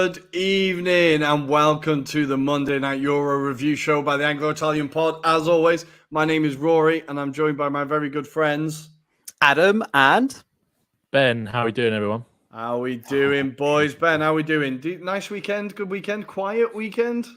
Good evening and welcome to the Monday Night Euro review show by the Anglo-Italian pod. As always, my name is Rory and I'm joined by my very good friends Adam and Ben. How are we doing, everyone? How we doing, boys? Ben, how we doing? Nice weekend? Good weekend? Quiet weekend?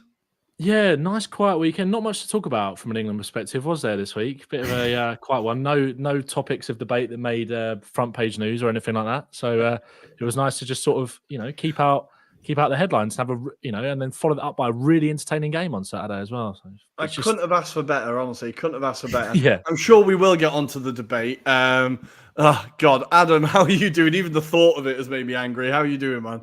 Yeah, nice quiet weekend. Not much to talk about from an England perspective, was there this week? Bit of a quiet one. No topics of debate that made front page news or anything like that. So it was nice to just sort of keep out the headlines, and have and then follow that up by a really entertaining game on Saturday as well. So I couldn't have asked for better, honestly. Couldn't have asked for better. Yeah, I'm sure we will get onto the debate. Oh God, Adam, how are you doing? Even the thought of it has made me angry. How are you doing, man?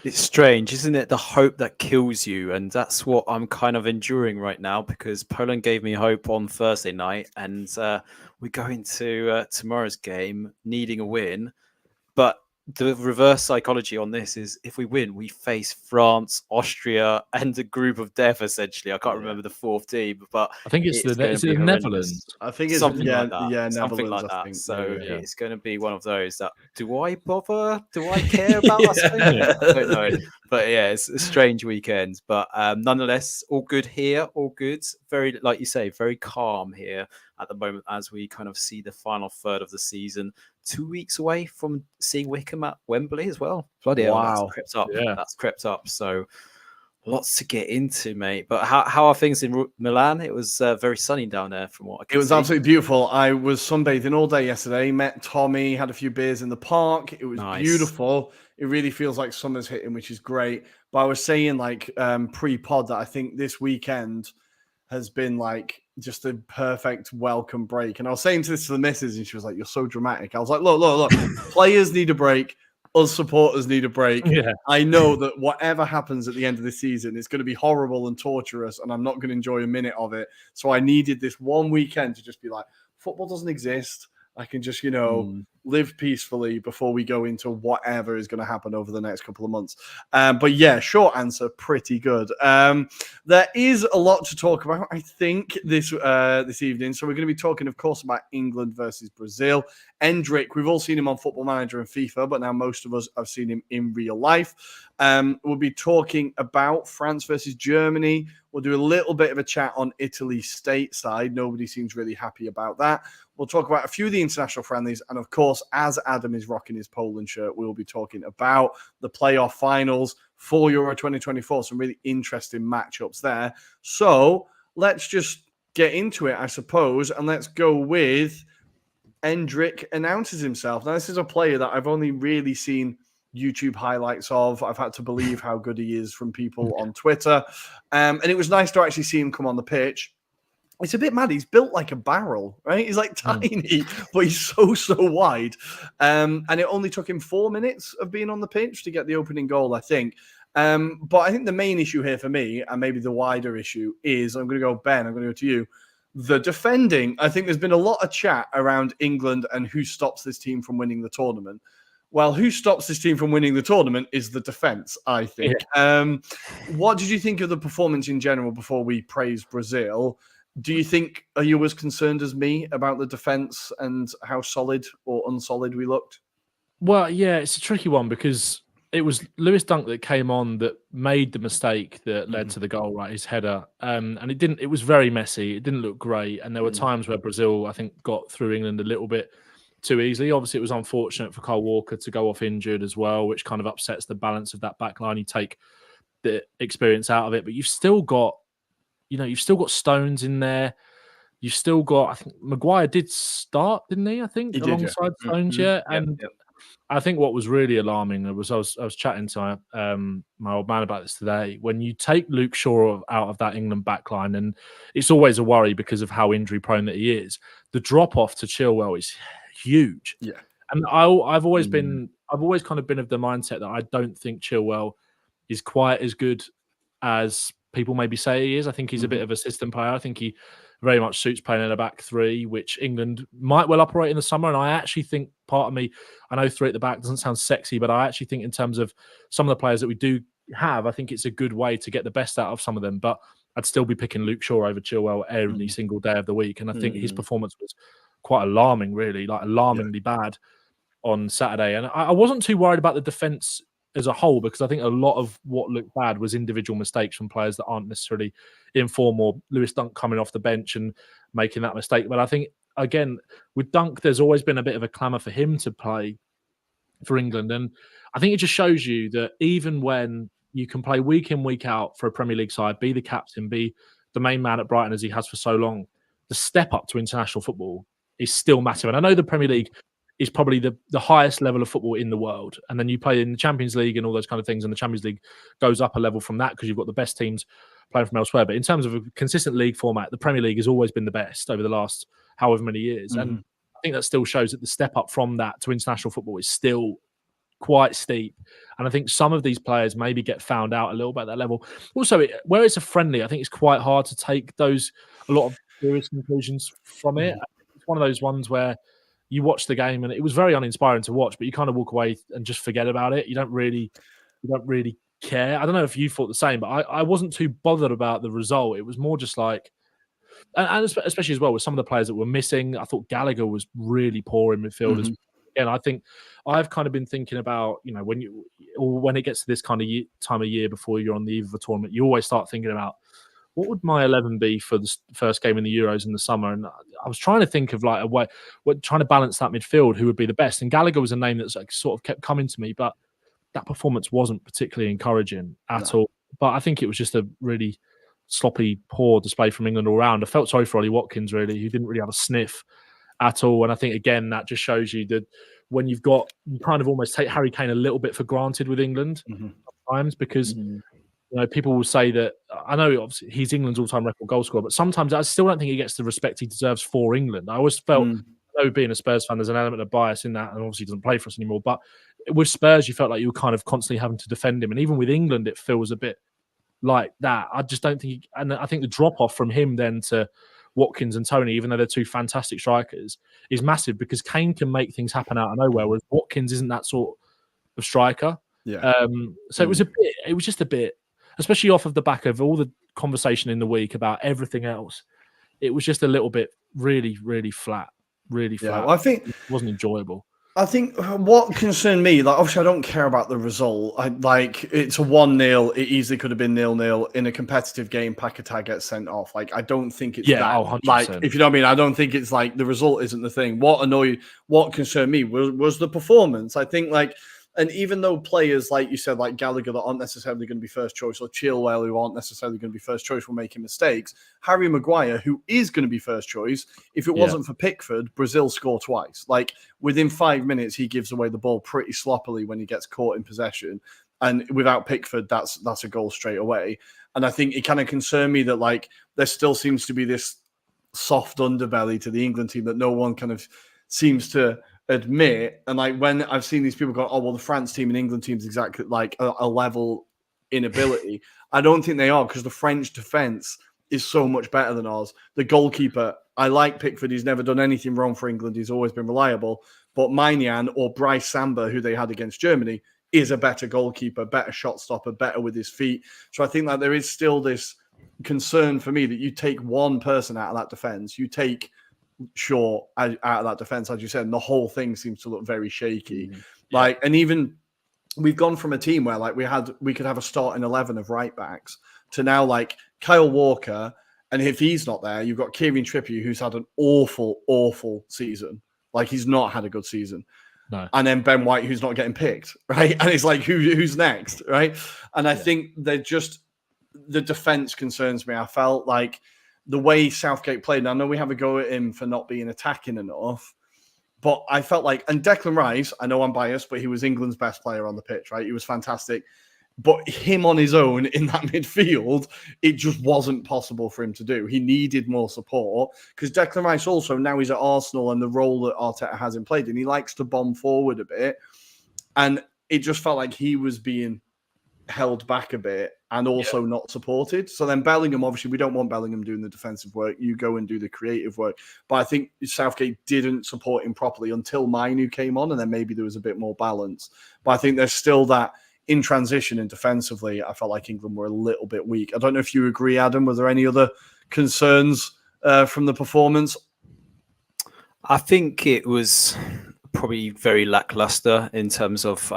it's strange, isn't it? The hope that kills you, and that's what I'm kind of enduring right now because Poland gave me hope on Thursday night, and we go into tomorrow's game needing a win, but the reverse psychology on this is if we win, we face France, Austria, and a group of death, essentially. I can't remember the fourth team, but I think it's the Netherlands. I think it's something like that. Something Netherlands, like I that. think. So yeah. it's going to be one of those that, do I bother? Do I care about us? I don't know. But yeah, it's a strange weekend. But nonetheless, all good here, all good. Very, like you say, very calm here at the moment as we kind of see the final third of the season. 2 weeks away from seeing Wickham at Wembley as well. Bloody hell, that's crept up. Yeah. That's crept up. So lots to get into, mate. But how are things in Milan? It was very sunny down there from what I could see. It was absolutely beautiful. I was sunbathing all day yesterday, met Tommy, had a few beers in the park. It was beautiful. It really feels like summer's hitting, which is great. But I was saying pre-pod that I think this weekend has been like just a perfect welcome break. And I was saying this to the missus and she was like, "You're so dramatic." I was like, look, players need a break. Us supporters need a break. Yeah. I know that whatever happens at the end of the season, it's going to be horrible and torturous, and I'm not going to enjoy a minute of it. So I needed this one weekend to just be like, football doesn't exist. I can just, live peacefully before we go into whatever is going to happen over the next couple of months. But yeah, short answer, pretty good. There is a lot to talk about, I think, this evening. So we're going to be talking, of course, about England versus Brazil. Endrick, we've all seen him on Football Manager and FIFA, but now most of us have seen him in real life. We'll be talking about France versus Germany. We'll do a little bit of a chat on Italy stateside. Nobody seems really happy about that. We'll talk about a few of the international friendlies. And of course, as Adam is rocking his Poland shirt, we'll be talking about the playoff finals for Euro 2024. Some really interesting matchups there. So let's just get into it, I suppose. And let's go with Endrick announces himself. Now, this is a player that I've only really seen YouTube highlights of. I've had to believe how good he is from people on Twitter. And it was nice to actually see him come on the pitch. It's a bit mad. He's built like a barrel, right? He's like tiny, but he's so wide. And it only took him 4 minutes of being on the pitch to get the opening goal, I think. But I think the main issue here for me, and maybe the wider issue, is I'm going to go, Ben, I'm going to go to you. The defending. I think there's been a lot of chat around England and who stops this team from winning the tournament. Well, who stops this team from winning the tournament is the defense, I think. Yeah. What did you think of the performance in general before we praise Brazil? Are you as concerned as me about the defense and how solid or unsolid we looked? Well, yeah, it's a tricky one because it was Lewis Dunk that came on that made the mistake that led to the goal, right? His header. And it was very messy. It didn't look great. And there were times where Brazil, I think, got through England a little bit too easily. Obviously, it was unfortunate for Kyle Walker to go off injured as well, which kind of upsets the balance of that back line. You take the experience out of it, but you've still got Stones in there. You've still got, I think Maguire did start, didn't he? I think he alongside did, Stones, yeah. And I think what was really alarming was I was chatting to my old man about this today. When you take Luke Shaw out of that England backline, and it's always a worry because of how injury prone that he is, the drop off to Chilwell is huge. Yeah, and I've always kind of been of the mindset that I don't think Chilwell is quite as good as people maybe say he is. I think he's a bit of a system player. I think he very much suits playing in a back three, which England might well operate in the summer. And I actually think part of me, I know three at the back doesn't sound sexy, but I actually think in terms of some of the players that we do have, I think it's a good way to get the best out of some of them. But I'd still be picking Luke Shaw over Chilwell every single day of the week. And I think his performance was quite alarming, really, like alarmingly bad on Saturday. And I wasn't too worried about the defence as a whole, because I think a lot of what looked bad was individual mistakes from players that aren't necessarily in form, or Lewis Dunk coming off the bench and making that mistake. But I think, again, with Dunk, there's always been a bit of a clamour for him to play for England. And I think it just shows you that even when you can play week in, week out for a Premier League side, be the captain, be the main man at Brighton as he has for so long, the step up to international football is still massive. And I know the Premier League is probably the highest level of football in the world. And then you play in the Champions League and all those kind of things. And the Champions League goes up a level from that because you've got the best teams playing from elsewhere. But in terms of a consistent league format, the Premier League has always been the best over the last however many years. Mm-hmm. And I think that still shows that the step up from that to international football is still quite steep. And I think some of these players maybe get found out a little bit at that level. Also, where it's a friendly, I think it's quite hard to take a lot of serious conclusions from it. It's one of those ones where you watch the game and it was very uninspiring to watch, but you kind of walk away and just forget about it. You don't really care. I don't know if you thought the same, but I wasn't too bothered about the result. It was more just like, and especially as well with some of the players that were missing. I thought Gallagher was really poor in midfield. And I think I've kind of been thinking about, when it gets to this kind of time of year before you're on the eve of a tournament, you always start thinking about, what would my 11 be for the first game in the Euros in the summer? And I was trying to think of like a way, trying to balance that midfield, who would be the best. And Gallagher was a name that's like sort of kept coming to me, but that performance wasn't particularly encouraging at all. But I think it was just a really sloppy, poor display from England all round. I felt sorry for Ollie Watkins, really, who didn't really have a sniff at all. And I think, again, that just shows you that when you kind of almost take Harry Kane a little bit for granted with England sometimes, because people will say that, I know obviously he's England's all-time record goal scorer, but sometimes I still don't think he gets the respect he deserves for England. I always felt, I know being a Spurs fan, there's an element of bias in that, and obviously he doesn't play for us anymore, but with Spurs, you felt like you were kind of constantly having to defend him. And even with England, it feels a bit like that. I just don't think, and I think the drop-off from him then to Watkins and Tony, even though they're two fantastic strikers, is massive, because Kane can make things happen out of nowhere, whereas Watkins isn't that sort of striker. So it was just a bit, especially off of the back of all the conversation in the week about everything else, it was just a little bit really, really flat. Well, I think it wasn't enjoyable. I think what concerned me, like, obviously I don't care about the result. It's a 1-0. It easily could have been 0-0 in a competitive game. Paquetá gets sent off. Like, I don't think it's like, if you know what I mean, I don't think it's like the result isn't the thing. What concerned me was the performance. I think, like, and even though players, like you said, like Gallagher, that aren't necessarily going to be first choice, or Chilwell, who aren't necessarily going to be first choice, were making mistakes, Harry Maguire, who is going to be first choice, if it wasn't for Pickford, Brazil score twice. Like, within 5 minutes, he gives away the ball pretty sloppily when he gets caught in possession. And without Pickford, that's a goal straight away. And I think it kind of concerned me that, like, there still seems to be this soft underbelly to the England team that no one kind of seems to admit. And like, when I've seen these people go, oh, well, the France team and England team is exactly like a level in ability. I don't think they are, because the French defense is so much better than ours. The goalkeeper, I like Pickford. He's never done anything wrong for England. He's always been reliable. But Maignan or Bryce Samba, who they had against Germany, is a better goalkeeper, better shot stopper, better with his feet. So I think that there is still this concern for me that you take one person out of that defense, you take Shaw out of that defense, as you said, and the whole thing seems to look very shaky. Like, and even we've gone from a team where, like, we could have a starting 11 of right backs to now, like, Kyle Walker, and if he's not there, you've got Kieran Trippier, who's had an awful season. Like, he's not had a good season. No. And then Ben White, who's not getting picked, right? And it's like, who's next, right? And I think the defense concerns me. I felt like the way Southgate played, and I know we have a go at him for not being attacking enough, but I felt like, and Declan Rice, I know I'm biased, but he was England's best player on the pitch, right? He was fantastic. But him on his own in that midfield, it just wasn't possible for him to do. He needed more support, because Declan Rice also, now he's at Arsenal, and the role that Arteta has him played, and he likes to bomb forward a bit. And it just felt like he was being held back a bit and also not supported. So then Bellingham, obviously we don't want Bellingham doing the defensive work. You go and do the creative work. But I think Southgate didn't support him properly until Mainu came on, and then maybe there was a bit more balance. But I think there's still that in transition and defensively, I felt like England were a little bit weak. I don't know if you agree, Adam. Were there any other concerns from the performance? I think it was probably very lackluster in terms of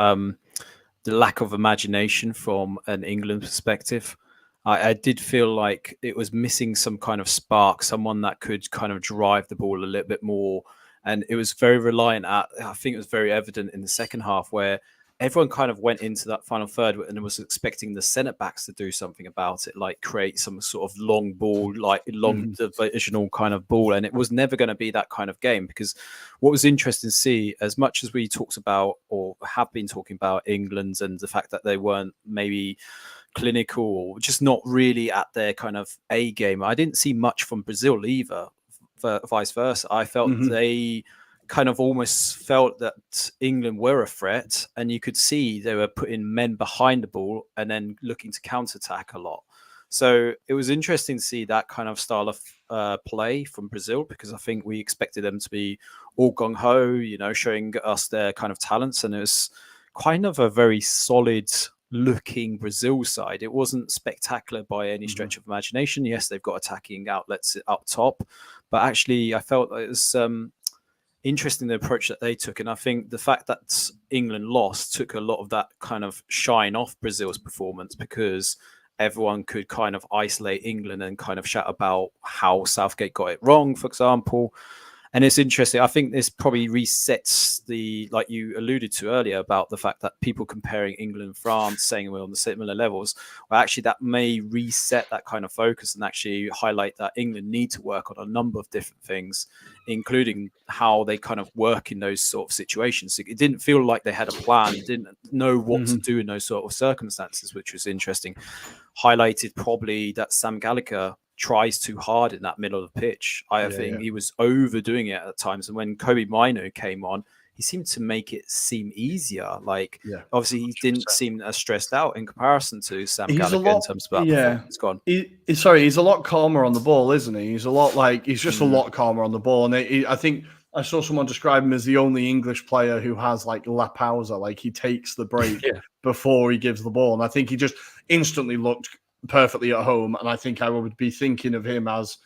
the lack of imagination from an England perspective. I did feel like it was missing some kind of spark, someone that could kind of drive the ball a little bit more. And it was very reliant at, I think it was very evident in the second half where everyone kind of went into that final third and was expecting the centre backs to do something about it, like create some sort of long ball, like long divisional kind of ball. And it was never going to be that kind of game, because what was interesting to see, as much as we talked about or have been talking about England and the fact that they weren't maybe clinical or just not really at their kind of A game, I didn't see much from Brazil either. Vice versa, I felt they kind of almost felt that England were a threat, and you could see they were putting men behind the ball and then looking to counterattack a lot. So it was interesting to see that kind of style of play from Brazil, because I think we expected them to be all gung-ho, you know, showing us their kind of talents, and it was kind of a very solid looking Brazil side. It wasn't spectacular by any stretch of imagination. Yes, they've got attacking outlets up top, but actually I felt it was interesting the approach that they took. And I think the fact that England lost took a lot of that kind of shine off Brazil's performance, because everyone could kind of isolate England and kind of shout about how Southgate got it wrong, for example. And it's interesting. I think this probably resets the, like you alluded to earlier, about the fact that people comparing England and France, saying we're on the similar levels. Well, actually, that may reset that kind of focus and actually highlight that England need to work on a number of different things, including how they kind of work in those sort of situations. It didn't feel like they had a plan, didn't know what to do in those sort of circumstances, which was interesting. Highlighted probably that Sam Gallagher tries too hard in that middle of the pitch. I think he was overdoing it at times. And when Kobe Mino came on, he seemed to make it seem easier. Like, obviously, he didn't seem as stressed out in comparison to Sam Gallagher in terms of that performance. Gone. He's a lot calmer on the ball, isn't he? He's a lot like, he's just a lot calmer on the ball. And I think I saw someone describe him as the only English player who has like la pausa, like he takes the break before he gives the ball. And I think he just instantly looked perfectly at home, and I think I would be thinking of him as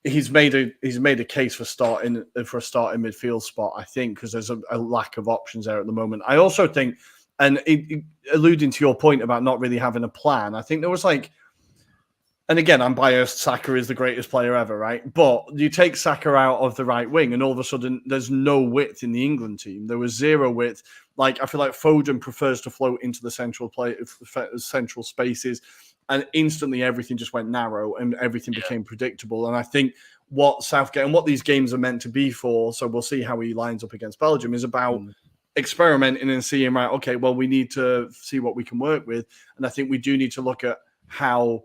he's made a case for a starting midfield spot, I think, because there's a lack of options there at the moment. I also think, and alluding to your point about not really having a plan, I think there was like, and again, I'm biased, Saka is the greatest player ever, right? But you take Saka out of the right wing and all of a sudden there's no width in the England team. There was zero width. Like, I feel like Foden prefers to float into the central spaces, and instantly everything just went narrow and everything became predictable. And I think what Southgate and what these games are meant to be for, so we'll see how he lines up against Belgium, is about experimenting and seeing, right, okay, well, we need to see what we can work with. And I think we do need to look at how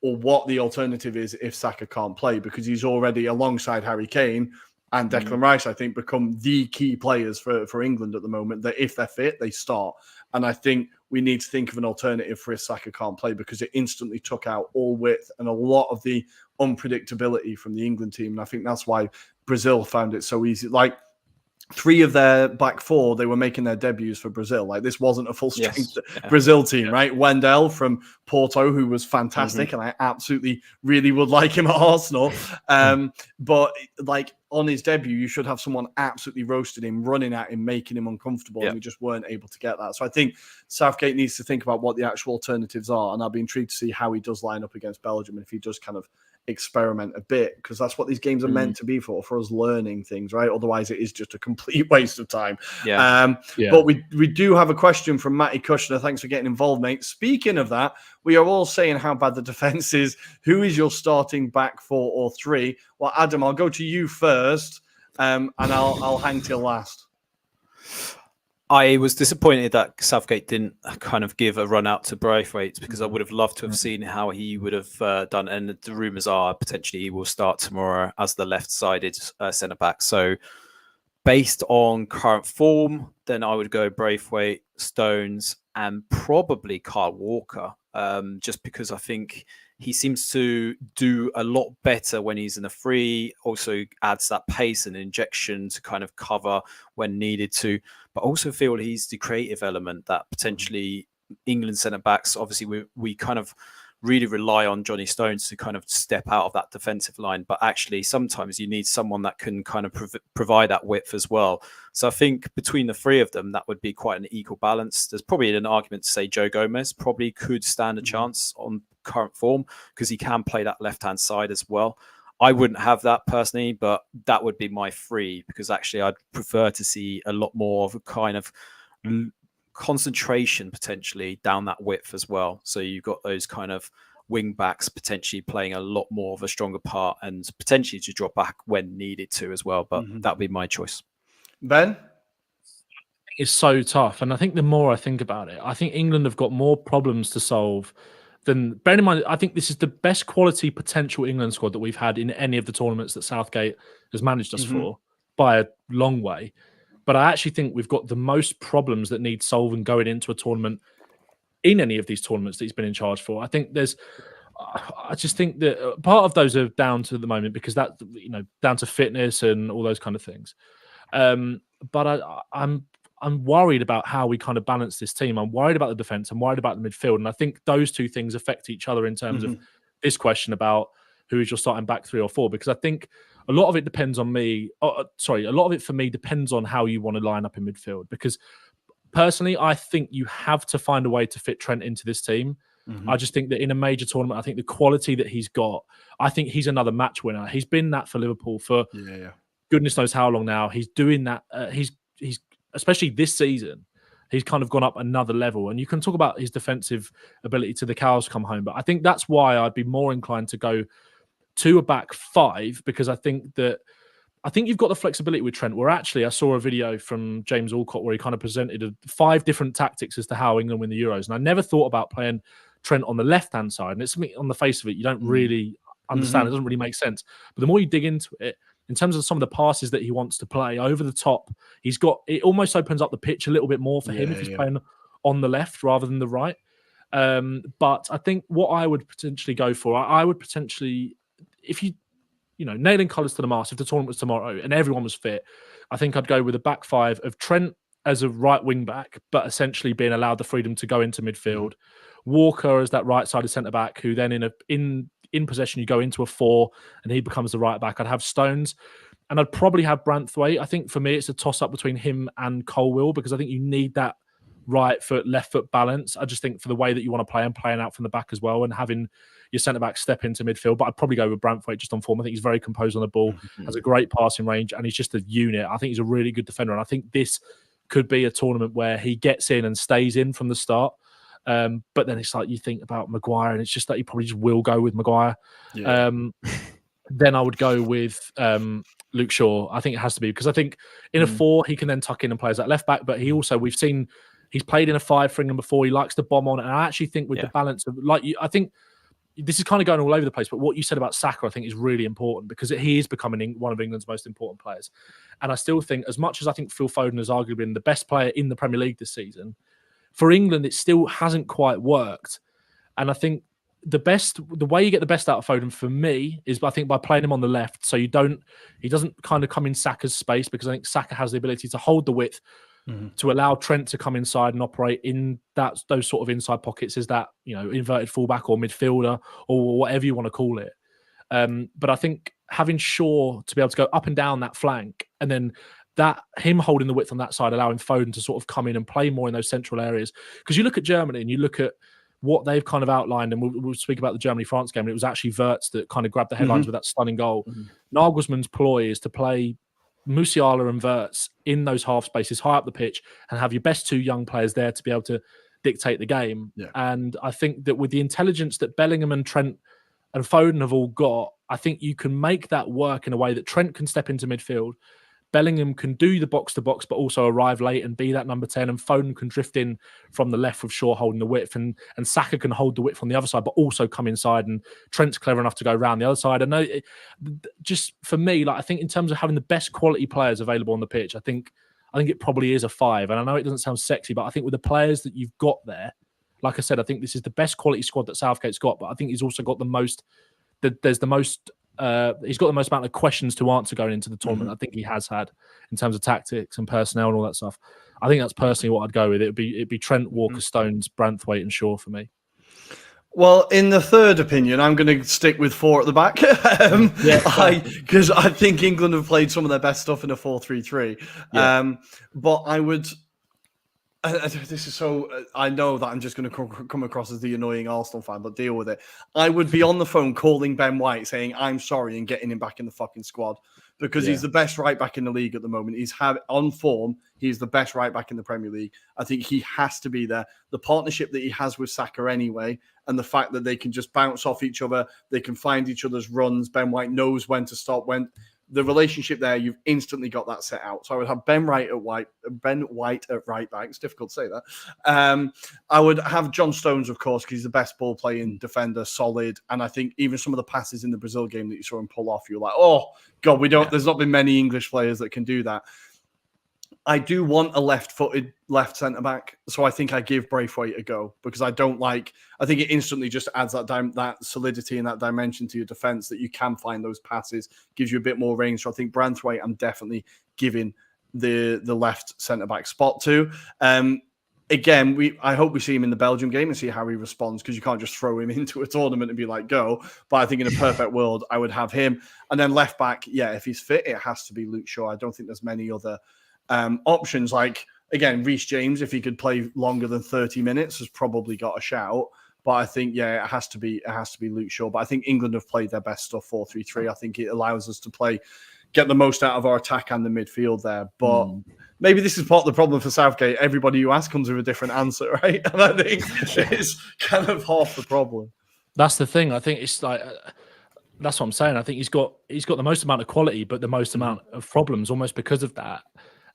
or what the alternative is if Saka can't play, because he's already, alongside Harry Kane and Declan Rice, I think, become the key players for England at the moment, that if they're fit, they start. And I think we need to think of an alternative for if Saka can't play, because it instantly took out all width and a lot of the unpredictability from the England team. And I think that's why Brazil found it so easy. Like, 3 of their back 4, they were making their debuts for Brazil. Like, this wasn't a full-strength Brazil team, right? Wendell from Porto, who was fantastic, and I absolutely really would like him at Arsenal. But, like, on his debut, you should have someone absolutely roasting him, running at him, making him uncomfortable, and we just weren't able to get that. So I think Southgate needs to think about what the actual alternatives are, and I'll be intrigued to see how he does line up against Belgium, and if he does kind of experiment a bit, because that's what these games are meant to be for us learning things, right? Otherwise it is just a complete waste of time. But we do have a question from Matty Kushner. Thanks for getting involved, mate. Speaking of that, we are all saying how bad the defense is. Who is your starting back 4 or 3? Well, Adam, I'll go to you first, and I'll hang till last. I was disappointed that Southgate didn't kind of give a run out to Braithwaite, because I would have loved to have seen how he would have done. And the rumours are potentially he will start tomorrow as the left-sided centre back. So based on current form, then I would go Braithwaite, Stones, and probably Kyle Walker, just because I think he seems to do a lot better when he's in a free, also adds that pace and injection to kind of cover when needed to, but also feel he's the creative element that potentially England centre-backs, obviously we kind of really rely on Johnny Stones to kind of step out of that defensive line. But actually, sometimes you need someone that can kind of provide that width as well. So I think between the three of them, that would be quite an equal balance. There's probably an argument to say Joe Gomez probably could stand a chance on current form because he can play that left-hand side as well. I wouldn't have that personally, but that would be my three, because actually I'd prefer to see a lot more of a kind of concentration potentially down that width as well. So you've got those kind of wing backs potentially playing a lot more of a stronger part and potentially to drop back when needed to as well. But that would be my choice. Ben? It's so tough. And I think the more I think about it, I think England have got more problems to solve than, bearing in mind, I think this is the best quality potential England squad that we've had in any of the tournaments that Southgate has managed us for by a long way. But I actually think we've got the most problems that need solving going into a tournament in any of these tournaments that he's been in charge for. I just think that part of those are down to the moment because that, down to fitness and all those kind of things. But I'm worried about how we kind of balance this team. I'm worried about the defense. I'm worried about the midfield. And I think those two things affect each other in terms of this question about who is your starting back 3 or 4, because I think a lot of it depends on me. A lot of it for me depends on how you want to line up in midfield, because personally, I think you have to find a way to fit Trent into this team. I just think that in a major tournament, I think the quality that he's got, I think he's another match winner. He's been that for Liverpool for goodness knows how long now. He's doing that. He's especially this season, he's kind of gone up another level. And you can talk about his defensive ability to the cows come home, but I think that's why I'd be more inclined to go to a back 5, because I think you've got the flexibility with Trent, where actually I saw a video from James Alcott where he kind of presented 5 different tactics as to how England win the Euros. And I never thought about playing Trent on the left-hand side. And it's something on the face of it, you don't really understand. It doesn't really make sense. But the more you dig into it, in terms of some of the passes that he wants to play over the top, it almost opens up the pitch a little bit more for him if he's playing on the left rather than the right. But I think what I would potentially go for, I would potentially, if nailing colours to the mast, if the tournament was tomorrow and everyone was fit, I think I'd go with a back 5 of Trent as a right wing back, but essentially being allowed the freedom to go into midfield. Walker as that right-sided centre-back, who then in possession, you go into a 4 and he becomes the right back. I'd have Stones and I'd probably have Branthwaite. I think for me, it's a toss-up between him and Colwill, because I think you need that right foot, left foot balance. I just think for the way that you want to play and playing out from the back as well, and having your centre-back step into midfield. But I'd probably go with Branthwaite just on form. I think he's very composed on the ball, has a great passing range, and he's just a unit. I think he's a really good defender. And I think this could be a tournament where he gets in and stays in from the start. But then it's like you think about Maguire, and it's just that he probably just will go with Maguire. Then I would go with Luke Shaw. I think it has to be, because I think in a 4 he can then tuck in and play as that left back. But we've seen he's played in a 5 for England before. He likes to bomb on, and I actually think with the balance of I think this is kind of going all over the place. But what you said about Saka, I think, is really important, because he is becoming one of England's most important players. And I still think, as much as I think Phil Foden has arguably been the best player in the Premier League this season, for England, it still hasn't quite worked. And I think the way you get the best out of Foden for me is, I think, by playing him on the left. So he doesn't kind of come in Saka's space, because I think Saka has the ability to hold the width to allow Trent to come inside and operate in those sort of inside pockets as that, inverted fullback or midfielder or whatever you want to call it. But I think having Shaw to be able to go up and down that flank, and then him holding the width on that side, allowing Foden to sort of come in and play more in those central areas. Because you look at Germany and you look at what they've kind of outlined, and we'll speak about the Germany-France game, and it was actually Wirtz that kind of grabbed the headlines with that stunning goal. Nagelsmann's ploy is to play Musiala and Wirtz in those half spaces high up the pitch and have your best 2 young players there to be able to dictate the game. And I think that with the intelligence that Bellingham and Trent and Foden have all got, I think you can make that work in a way that Trent can step into midfield, Bellingham can do the box-to-box, but also arrive late and be that number 10, and Foden can drift in from the left with Shaw holding the width, and Saka can hold the width on the other side, but also come inside, and Trent's clever enough to go around the other side. I know, just for me, I think in terms of having the best quality players available on the pitch, I think it probably is a 5. And I know it doesn't sound sexy, but I think with the players that you've got there, like I said, I think this is the best quality squad that Southgate's got, but I think he's also got the most. He's got the most amount of questions to answer going into the tournament. I think he has had in terms of tactics and personnel and all that stuff. I think that's personally what I'd go with. It'd be Trent, Walker, Stones, Branthwaite, and Shaw for me. Well, in the third opinion, I'm going to stick with 4 at the back because I think England have played some of their best stuff in a 4-3-3. Yeah. But I would. This is so. I know that I'm just going to come across as the annoying Arsenal fan, but deal with it. I would be on the phone calling Ben White saying I'm sorry and getting him back in the fucking squad because he's the best right back in the league at the moment. He's on form. He's the best right back in the Premier League. I think he has to be there. The partnership that he has with Saka anyway, and the fact that they can just bounce off each other, they can find each other's runs. Ben White knows when to stop, when. The relationship there, you've instantly got that set out. So I would have Ben White at right back. It's difficult to say that. I would have John Stones, of course, because he's the best ball playing defender, solid. And I think even some of the passes in the Brazil game that you saw him pull off, you're like, oh God, there's not been many English players that can do that. I do want a left-footed left centre-back, so I think I give Braithwaite a go because I think it instantly just adds that solidity and that dimension to your defence that you can find those passes, gives you a bit more range. So I think Braithwaite I'm definitely giving the left centre-back spot to. Again, I hope we see him in the Belgium game and see how he responds because you can't just throw him into a tournament and be like, go. But I think in a perfect world, I would have him. And then left back, if he's fit, it has to be Luke Shaw. I don't think there's many other options. Like, again, Reece James, if he could play longer than 30 minutes, has probably got a shout. But I think, it has to be Luke Shaw. But I think England have played their best stuff 4-3-3. I think it allows us to get the most out of our attack and the midfield there. But maybe this is part of the problem for Southgate. Everybody you ask comes with a different answer, right? And I think it's kind of half the problem. That's the thing. I think it's like that's what I'm saying. I think he's got the most amount of quality, but the most amount of problems almost because of that.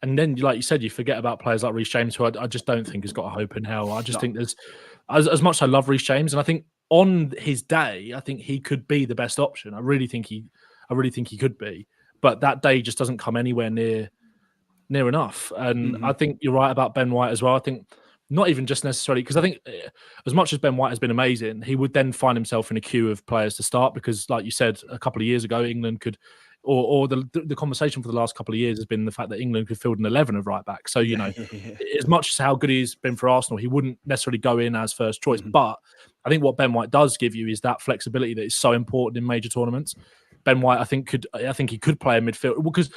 And then, like you said, you forget about players like Reece James, who I just don't think has got a hope in hell. I just think there's, as much as I love Reece James, and I think on his day, I think he could be the best option. I really think he could be, but that day just doesn't come anywhere near enough. And I think you're right about Ben White as well. I think not even just necessarily because I think as much as Ben White has been amazing, he would then find himself in a queue of players to start because, like you said, a couple of years ago, England could. Or the conversation for the last couple of years has been the fact that England could field an 11 of right back. So, as much as how good he's been for Arsenal, he wouldn't necessarily go in as first choice. But I think what Ben White does give you is that flexibility that is so important in major tournaments. Ben White, I think he could play a midfield because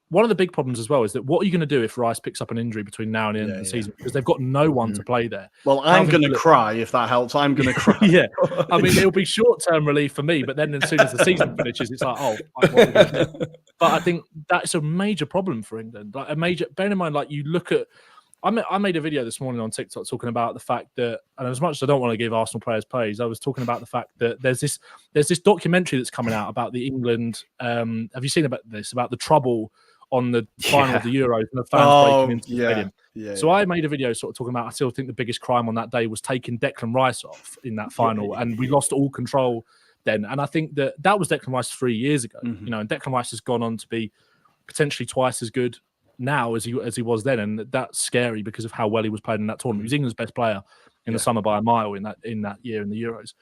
one of the big problems as well is that what are you going to do if Rice picks up an injury between now and the end of the season because they've got no one to play there. Well, I'm going to cry if that helps. I'm going to cry. Yeah, I mean it'll be short-term relief for me, but then as soon as the season finishes, it's like, oh, what are we gonna do? But I think that's a major problem for England. Like bear in mind, like you look at. I made a video this morning on TikTok talking about the fact that, and as much as I don't want to give Arsenal players praise, I was talking about the fact that there's this documentary that's coming out about the England. Have you seen about this? About the trouble on the final of the Euros and the fans breaking into the stadium. Yeah, so I made a video sort of talking about. I still think the biggest crime on that day was taking Declan Rice off in that final, and we lost all control then. And I think that was Declan Rice 3 years ago. And Declan Rice has gone on to be potentially twice as good now as he was then, and that's scary because of how well he was playing in that tournament. He was England's best player in the summer by a mile in that year in the Euros.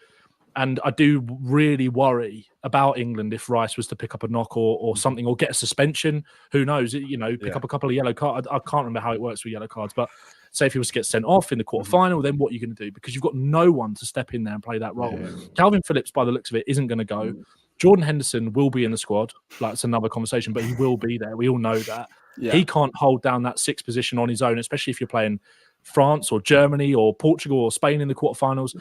And I do really worry about England if Rice was to pick up a knock or something, or get a suspension. Who knows? Pick up a couple of yellow cards. I can't remember how it works with yellow cards, but say if he was to get sent off in the quarterfinal, then what are you going to do? Because you've got no one to step in there and play that role. Calvin Phillips, by the looks of it, isn't going to go. Jordan Henderson will be in the squad. Like, it's another conversation, but he will be there. We all know that. Yeah. He can't hold down that sixth position on his own, especially if you're playing France or Germany or Portugal or Spain in the quarterfinals.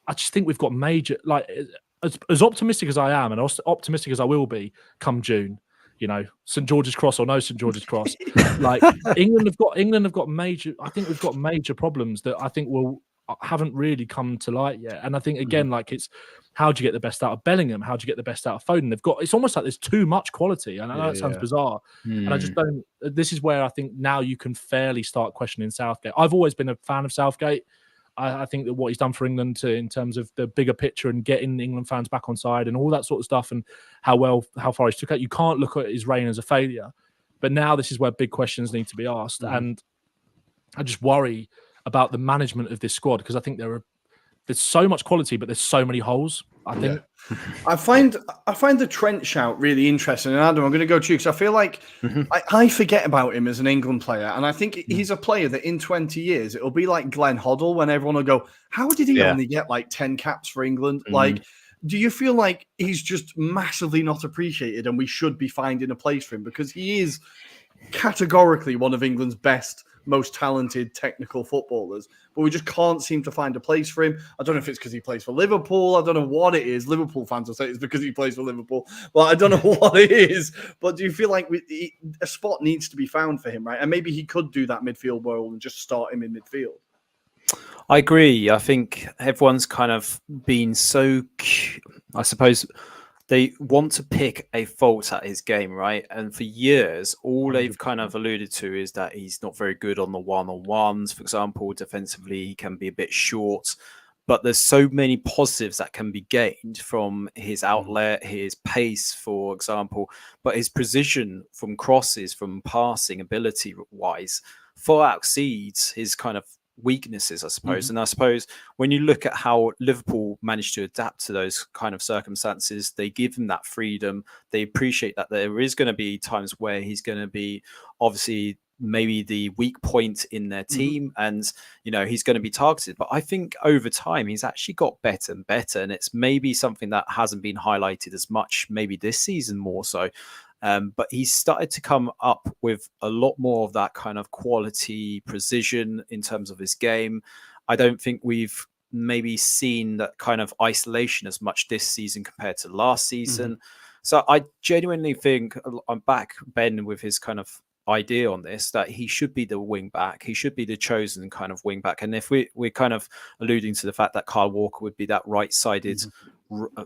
I just think we've got major, like, as optimistic as I am and as optimistic as I will be come June, St. George's Cross or no St. George's Cross, like England have got major. I think we've got major problems that I think haven't really come to light yet. And I think again, like, it's how do you get the best out of Bellingham? How do you get the best out of Foden? It's almost like there's too much quality. And I know it sounds bizarre. And I just don't. This is where I think now you can fairly start questioning Southgate. I've always been a fan of Southgate. I think that what he's done for England in terms of the bigger picture and getting England fans back on side and all that sort of stuff, and how far he's took out. You can't look at his reign as a failure. But now this is where big questions need to be asked. And I just worry about the management of this squad because I think there's so much quality, but there's so many holes. I think. I find the Trent shout really interesting. And Adam, I'm going to go to you because I feel like I forget about him as an England player. And I think he's a player that in 20 years, it'll be like Glenn Hoddle when everyone will go, how did he only get like 10 caps for England? Like, do you feel like he's just massively not appreciated and we should be finding a place for him? Because he is categorically one of England's best, most talented technical footballers, but we just can't seem to find a place for him. I don't know if it's because he plays for Liverpool. I don't know what it is. Liverpool fans will say it's because he plays for Liverpool. Well, I don't know what it is, but do you feel like a spot needs to be found for him, right? And maybe he could do that midfield role and just start him in midfield. I agree. I think everyone's kind of been so, I suppose, they want to pick a fault at his game, right? And for years, all they've kind of alluded to is that he's not very good on the one-on-ones. For example, defensively, he can be a bit short. But there's so many positives that can be gained from his outlet, his pace, for example, but his precision from crosses, from passing ability-wise, far exceeds his kind of weaknesses, I suppose. And I suppose when you look at how Liverpool managed to adapt to those kind of circumstances, they give him that freedom. They appreciate that there is going to be times where he's going to be obviously maybe the weak point in their team and, you know, he's going to be targeted. But I think over time, he's actually got better and better. And it's maybe something that hasn't been highlighted as much, maybe this season more so. But he's started to come up with a lot more of that kind of quality precision in terms of his game. I don't think we've maybe seen that kind of isolation as much this season compared to last season. So I genuinely think I'm back Ben with his kind of idea on this, that he should be the wing back. He should be the chosen kind of wing back. And if we're kind of alluding to the fact that Kyle Walker would be that right-sided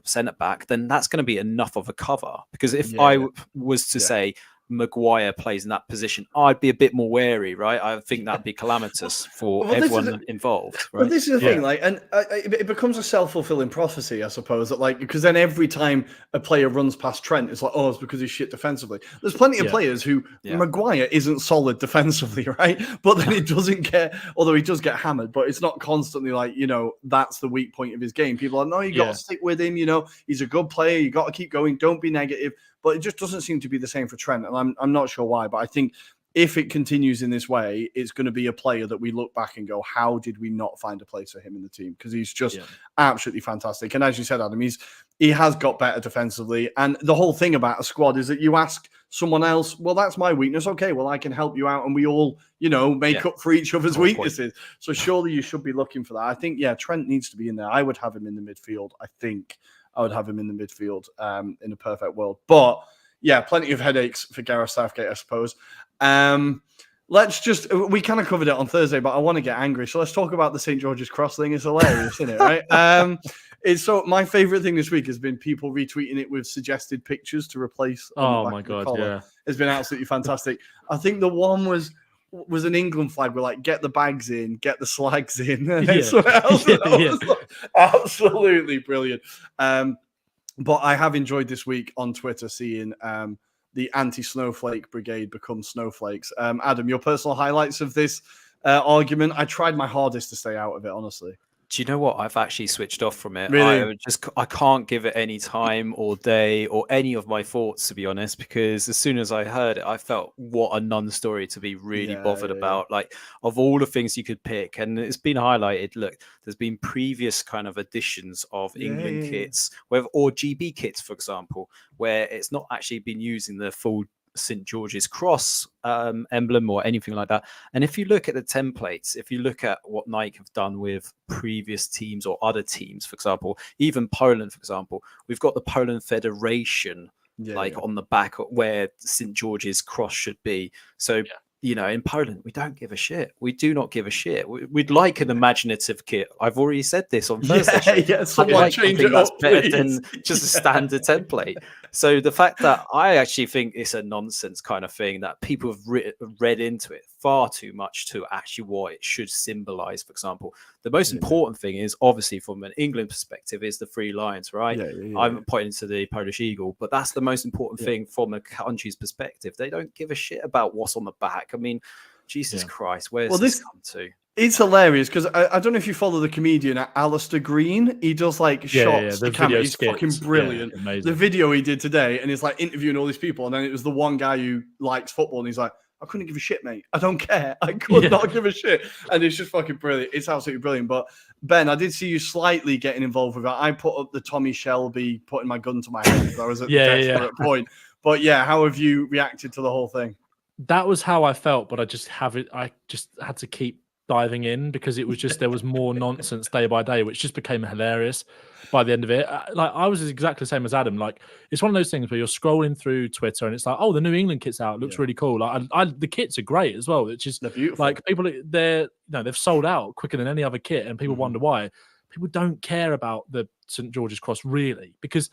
centre back, then that's going to be enough of a cover. Because if I was to say Maguire plays in that position, I'd be a bit more wary, right? I think that'd be calamitous for everyone involved. Right? But this is the thing, like, and it becomes a self-fulfilling prophecy, I suppose, that like, because then every time a player runs past Trent, it's like, oh, it's because he's shit defensively. There's plenty of players who Maguire isn't solid defensively, right? But then it doesn't get, although he does get hammered, but it's not constantly like, you know, that's the weak point of his game. People are, no, you got to stick with him. You know, he's a good player. You got to keep going. Don't be negative. But it just doesn't seem to be the same for Trent. And I'm not sure why, but I think if it continues in this way, it's going to be a player that we look back and go, how did we not find a place for him in the team? Because he's just absolutely fantastic. And as you said, Adam, he has got better defensively. And the whole thing about a squad is that you ask someone else, well, that's my weakness. Okay, well, I can help you out. And we all, you know, make up for each other's weaknesses. So surely you should be looking for that. I think, Trent needs to be in there. I would have him in the midfield, I think. I would have him in the midfield in a perfect world. But, plenty of headaches for Gareth Southgate, I suppose. We kind of covered it on Thursday, but I want to get angry. So let's talk about the St. George's Cross thing. It's hilarious, isn't it, right? My favorite thing this week has been people retweeting it with suggested pictures to replace. Oh, my God, yeah. It's been absolutely fantastic. I think the one was an England flag with like, get the bags in, get the slags in. Absolutely brilliant. But I have enjoyed this week on Twitter seeing the anti-snowflake brigade become snowflakes. Adam, your personal highlights of this argument? I tried my hardest to stay out of it, honestly. Do you know what? I've actually switched off from it. Really? I can't give it any time or day or any of my thoughts, to be honest, because as soon as I heard it, I felt what a non-story to be really bothered about. Like, of all the things you could pick, and it's been highlighted, look, there's been previous kind of editions of England kits, or GB kits, for example, where it's not actually been using the full St. George's Cross emblem or anything like that. And if you look at the templates, if you look at what Nike have done with previous teams or other teams, for example, even Poland, for example, we've got the Poland Federation on the back where St. George's Cross should be. So you know, in Poland, we don't give a shit. We do not give a shit. We'd like an imaginative kit. I've already said this on Thursday. Someone change it up, better than just a standard template. So the fact that I actually think it's a nonsense kind of thing that people have read into it far too much to actually what it should symbolize. For example, the most important thing is obviously from an England perspective is the three lions, right? I'm pointing to the Polish eagle, but that's the most important thing from a country's perspective. They don't give a shit about what's on the back. I mean, Jesus Christ, where's Well, this come to? It's hilarious because I don't know if you follow the comedian Alistair Green. He does like shots to camera. He's fucking brilliant. The video he did today, and he's like interviewing all these people, and then it was the one guy who likes football, and he's like, I couldn't give a shit, mate. I don't care. I could not give a shit. And it's just fucking brilliant. It's absolutely brilliant. But Ben, I did see you slightly getting involved with that. I put up the Tommy Shelby putting my gun to my head because I was at the desperate point. But yeah, how have you reacted to the whole thing? That was how I felt, but I just had to keep diving in because it was just there was more nonsense day by day, which just became hilarious by the end of it. Like I was exactly the same as Adam. Like it's one of those things where you're scrolling through Twitter and it's like, oh, the New England kit's out. It looks really cool. Like the kits are great as well. It's just they're beautiful. Like people, they've sold out quicker than any other kit, and people wonder why. People don't care about the St. George's Cross really because,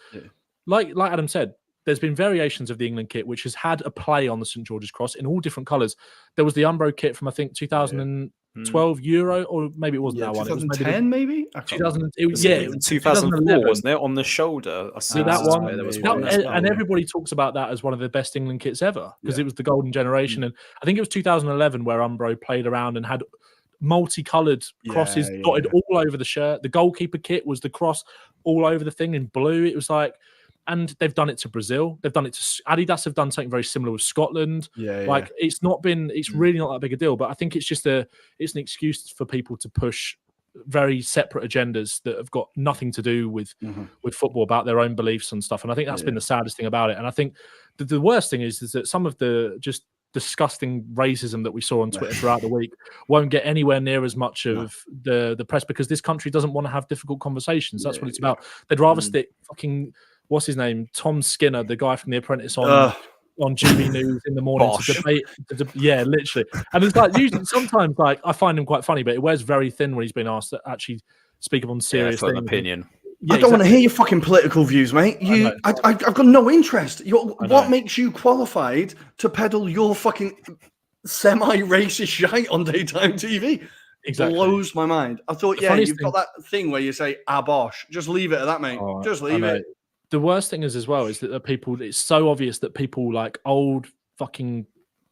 like Adam said, there's been variations of the England kit which has had a play on the St. George's Cross in all different colours. There was the Umbro kit from I think 2012 Euro, or maybe it wasn't that one. 2010 maybe. 2000. It was 2004, wasn't it? On the shoulder. I see that one. There was one. And everybody talks about that as one of the best England kits ever because it was the golden generation. And I think it was 2011 where Umbro played around and had multicolored crosses dotted all over the shirt. The goalkeeper kit was the cross all over the thing in blue. It was like. And they've done it to Brazil. They've done it to Adidas. Have done something very similar with Scotland. It's not been. It's really not that big a deal. But I think it's just it's an excuse for people to push very separate agendas that have got nothing to do with football, about their own beliefs and stuff. And I think that's been the saddest thing about it. And I think the worst thing is that some of the just disgusting racism that we saw on Twitter throughout the week won't get anywhere near as much of the press because this country doesn't want to have difficult conversation. That's what it's about. They'd rather stick fucking. What's his name? Tom Skinner, the guy from The Apprentice on GB News in the morning to debate. Yeah, literally. And it's like usually sometimes like I find him quite funny, but it wears very thin when he's been asked to actually speak up on serious things. An opinion. I don't want to hear your fucking political views, mate. I've got no interest. What makes you qualified to peddle your fucking semi-racist shite on daytime TV? Exactly. Blows my mind. I thought, you've got that thing where you say, abosh. Just leave it at that, mate. Just leave it. The worst thing is as well is that the people, it's so obvious that people like old fucking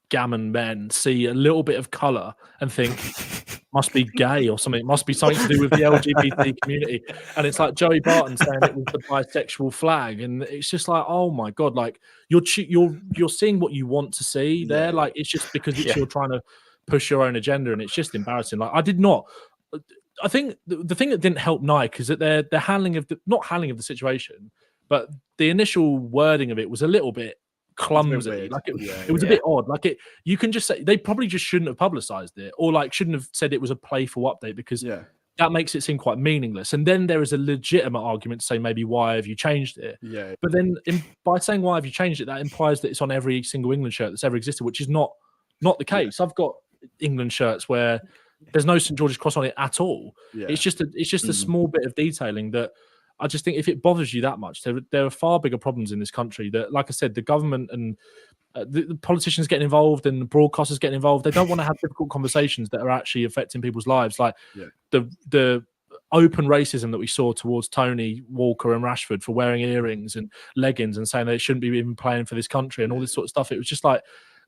gammon men see a little bit of colour and think must be gay or something. It must be something to do with the LGBT community. And it's like Joey Barton saying it was the bisexual flag. And it's just like, oh my God, like you're seeing what you want to see there. Like it's just because you're trying to push your own agenda, and it's just embarrassing. Like I think the thing that didn't help Nike is that their handling of not handling of the situation, but the initial wording of it was a little bit clumsy. Like it was a bit odd. Like you can just say they probably just shouldn't have publicized it, or like shouldn't have said it was a playful update because that makes it seem quite meaningless. And then there is a legitimate argument to say maybe why have you changed it? Yeah. But then by saying why have you changed it, that implies that it's on every single England shirt that's ever existed, which is not the case. I've got England shirts where there's no St. George's Cross on it at all. It's just a small bit of detailing that. I just think if it bothers you that much, there are far bigger problems in this country that, like I said, the government and the politicians getting involved and the broadcasters getting involved. They don't want to have difficult conversations that are actually affecting people's lives. Like the open racism that we saw towards Tony, Walker and Rashford for wearing earrings and leggings and saying they shouldn't be even playing for this country and all this sort of stuff. It was just like,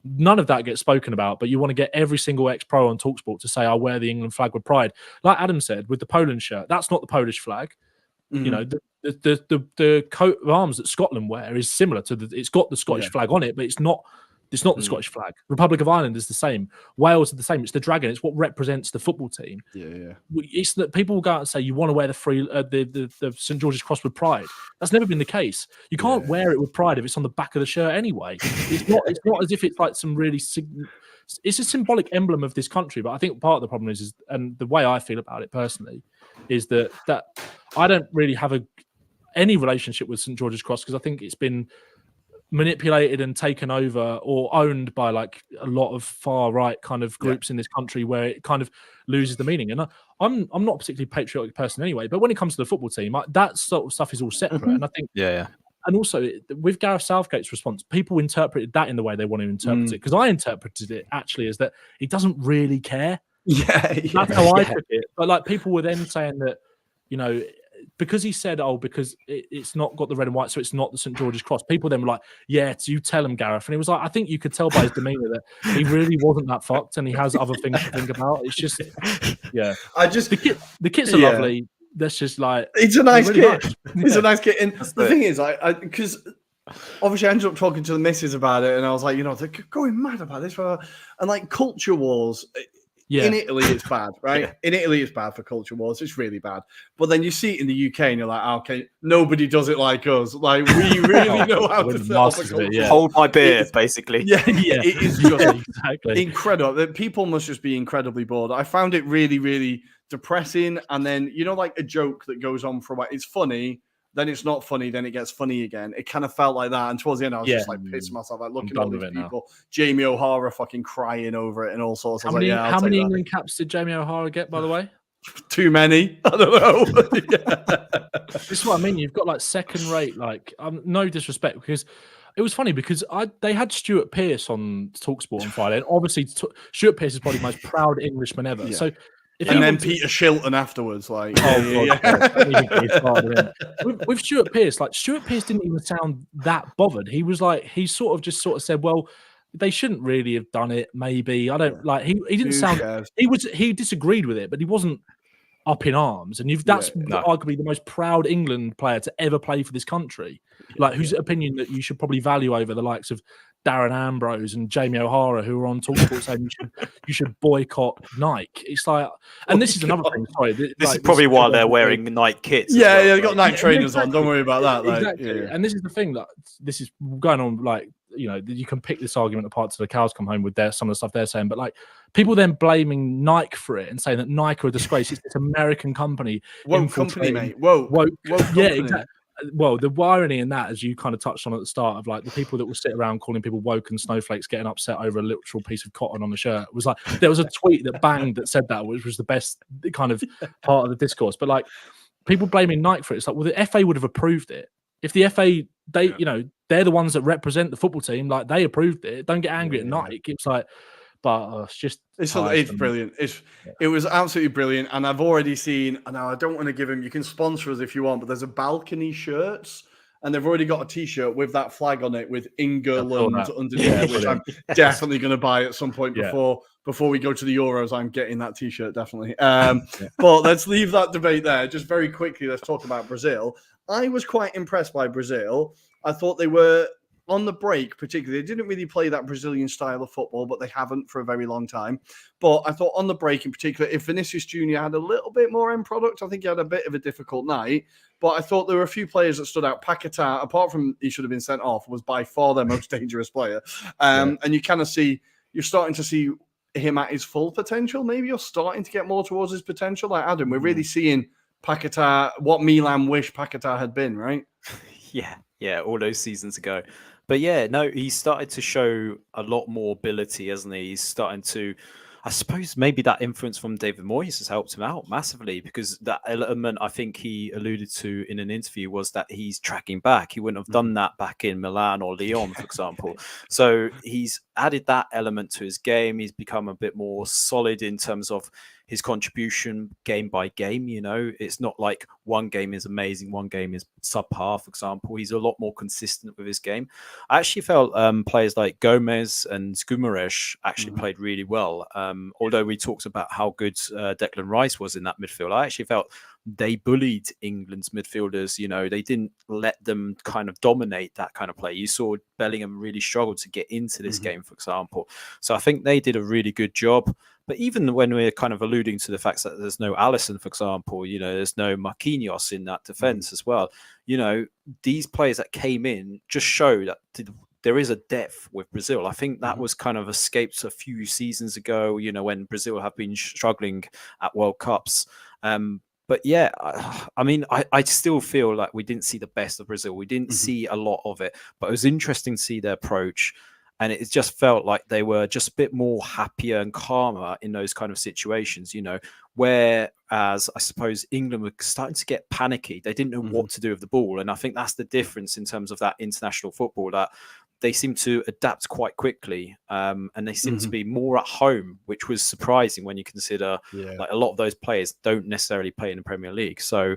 none of that gets spoken about, but you want to get every single ex-pro on TalkSport to say, I wear the England flag with pride. Like Adam said, with the Poland shirt, that's not the Polish flag. You know, the coat of arms that Scotland wear is similar to it's got the Scottish flag on it, but it's not the Scottish flag. Republic of Ireland is the same. Wales is the same. It's the dragon. It's what represents the football team. It's that people will go out and say you want to wear the St. George's Cross with pride. That's never been the case. You can't wear it with pride if it's on the back of the shirt anyway. It's not as if it's like some really it's a symbolic emblem of this country. But I think part of the problem is and the way I feel about it personally is that I don't really have any relationship with St. George's Cross because I think it's been manipulated and taken over or owned by like a lot of far right kind of groups in this country where it kind of loses the meaning. And I'm not a particularly patriotic person anyway, but when it comes to the football team, that sort of stuff is all separate. And I think and also with Gareth Southgate's response, people interpreted that in the way they want to interpret it, because I interpreted it actually as that he doesn't really care. That's how I took it. But like people were then saying that, you know, because he said, because it's not got the red and white, so it's not the St. George's Cross. People then were like, yeah, you tell him, Gareth. And it was like, I think you could tell by his demeanour that he really wasn't that fucked, and he has other things to think about. It's just, yeah. The kits are lovely. That's just like, it's a nice really kit. Nice. It's a nice kit. And the thing is, because obviously I ended up talking to the missus about it, and I was like, they're going mad about this. And like culture wars. In Italy, it's bad, right? In Italy, it's bad for culture wars. It's really bad. But then you see it in the UK, and you're like, okay, nobody does it like us. Like, we really know how to set up a culture. Hold my beer, basically. Yeah, it is just incredible. People must just be incredibly bored. I found it really, really depressing. And then, like a joke that goes on for a while. It's funny. Then it's not funny, then it gets funny again. It kind of felt like that. And towards the end, I was just like pissing myself, like looking at all these people. Jamie O'Hara fucking crying over it and all sorts. How many England caps did Jamie O'Hara get, by the way? Too many. I don't know. This is what I mean. You've got like second rate, like no disrespect, because it was funny because they had Stuart Pearce on TalkSport on Friday. And obviously, Stuart Pearce is probably the most proud Englishman ever. Yeah. So. And then Peter Shilton afterwards, like with Stuart Pearce, Stuart Pearce didn't even sound that bothered. He was like, he sort of said, well, they shouldn't really have done it. Maybe I don't like. He didn't sound. He disagreed with it, but he wasn't up in arms. And that's arguably the most proud England player to ever play for this country. Whose opinion that you should probably value over the likes of Darren Ambrose and Jamie O'Hara, who are on TalkSport saying you should boycott Nike. It's like, and this is another thing. Sorry, this is probably why they're wearing Nike kits. Yeah, they've got Nike trainers on. Don't worry about that. Exactly. And this is the thing that this is going on. Like, you can pick this argument apart till the cows come home with some of the stuff they're saying. But like, people then blaming Nike for it and saying that Nike are a disgrace. It's this American company. Woke company, mate. Woke company. Yeah, exactly. Well, the irony in that, as you kind of touched on at the start, of like the people that will sit around calling people woke and snowflakes getting upset over a literal piece of cotton on the shirt, was like there was a tweet that banged that said that, which was the best kind of part of the discourse. But like people blaming Nike for it, it's like, well, the FA would have approved it. If the FA, they're the ones that represent the football team, like they approved it. Don't get angry at Nike. It's like, but it's brilliant. It was absolutely brilliant, and I've already seen. And now I don't want to give him. You can sponsor us if you want, but there's a balcony shirts, and they've already got a T-shirt with that flag on it with England underneath, which I'm definitely going to buy at some point before we go to the Euros. I'm getting that T-shirt definitely. But let's leave that debate there. Just very quickly, let's talk about Brazil. I was quite impressed by Brazil. I thought they were. On the break, particularly, they didn't really play that Brazilian style of football, but they haven't for a very long time. But I thought on the break in particular, if Vinicius Jr. had a little bit more end product, I think he had a bit of a difficult night. But I thought there were a few players that stood out. Paquetá, apart from he should have been sent off, was by far their most dangerous player. And you kind of you're starting to see him at his full potential. Maybe you're starting to get more towards his potential. Like Adam, we're really seeing Paquetá, what Milan wish Paquetá had been, right? Yeah, all those seasons ago. But yeah, no, he's started to show a lot more ability, hasn't he? He's starting to, I suppose maybe that influence from David Moyes has helped him out massively, because that element I think he alluded to in an interview was that he's tracking back. He wouldn't have done that back in Milan or Lyon, for example. So he's added that element to his game. He's become a bit more solid in terms of his contribution game by game. It's not like one game is amazing, one game is subpar, for example. He's a lot more consistent with his game. I actually felt players like Gomez and Guimaraes actually played really well. Although we talked about how good Declan Rice was in that midfield, I actually felt they bullied England's midfielders. They didn't let them kind of dominate that kind of play. You saw Bellingham really struggle to get into this game, for example. So I think they did a really good job. But even when we're kind of alluding to the fact that there's no Alisson, for example, there's no Marquinhos in that defense as well. These players that came in just show that there is a depth with Brazil. I think that was kind of escaped a few seasons ago, when Brazil have been struggling at World Cups. But yeah, I mean, I still feel like we didn't see the best of Brazil. We didn't see a lot of it, but it was interesting to see their approach. And it just felt like they were just a bit more happier and calmer in those kind of situations, whereas I suppose England were starting to get panicky. They didn't know what to do with the ball. And I think that's the difference in terms of that international football, that they seem to adapt quite quickly, and they seem to be more at home, which was surprising when you consider like a lot of those players don't necessarily play in the Premier League. So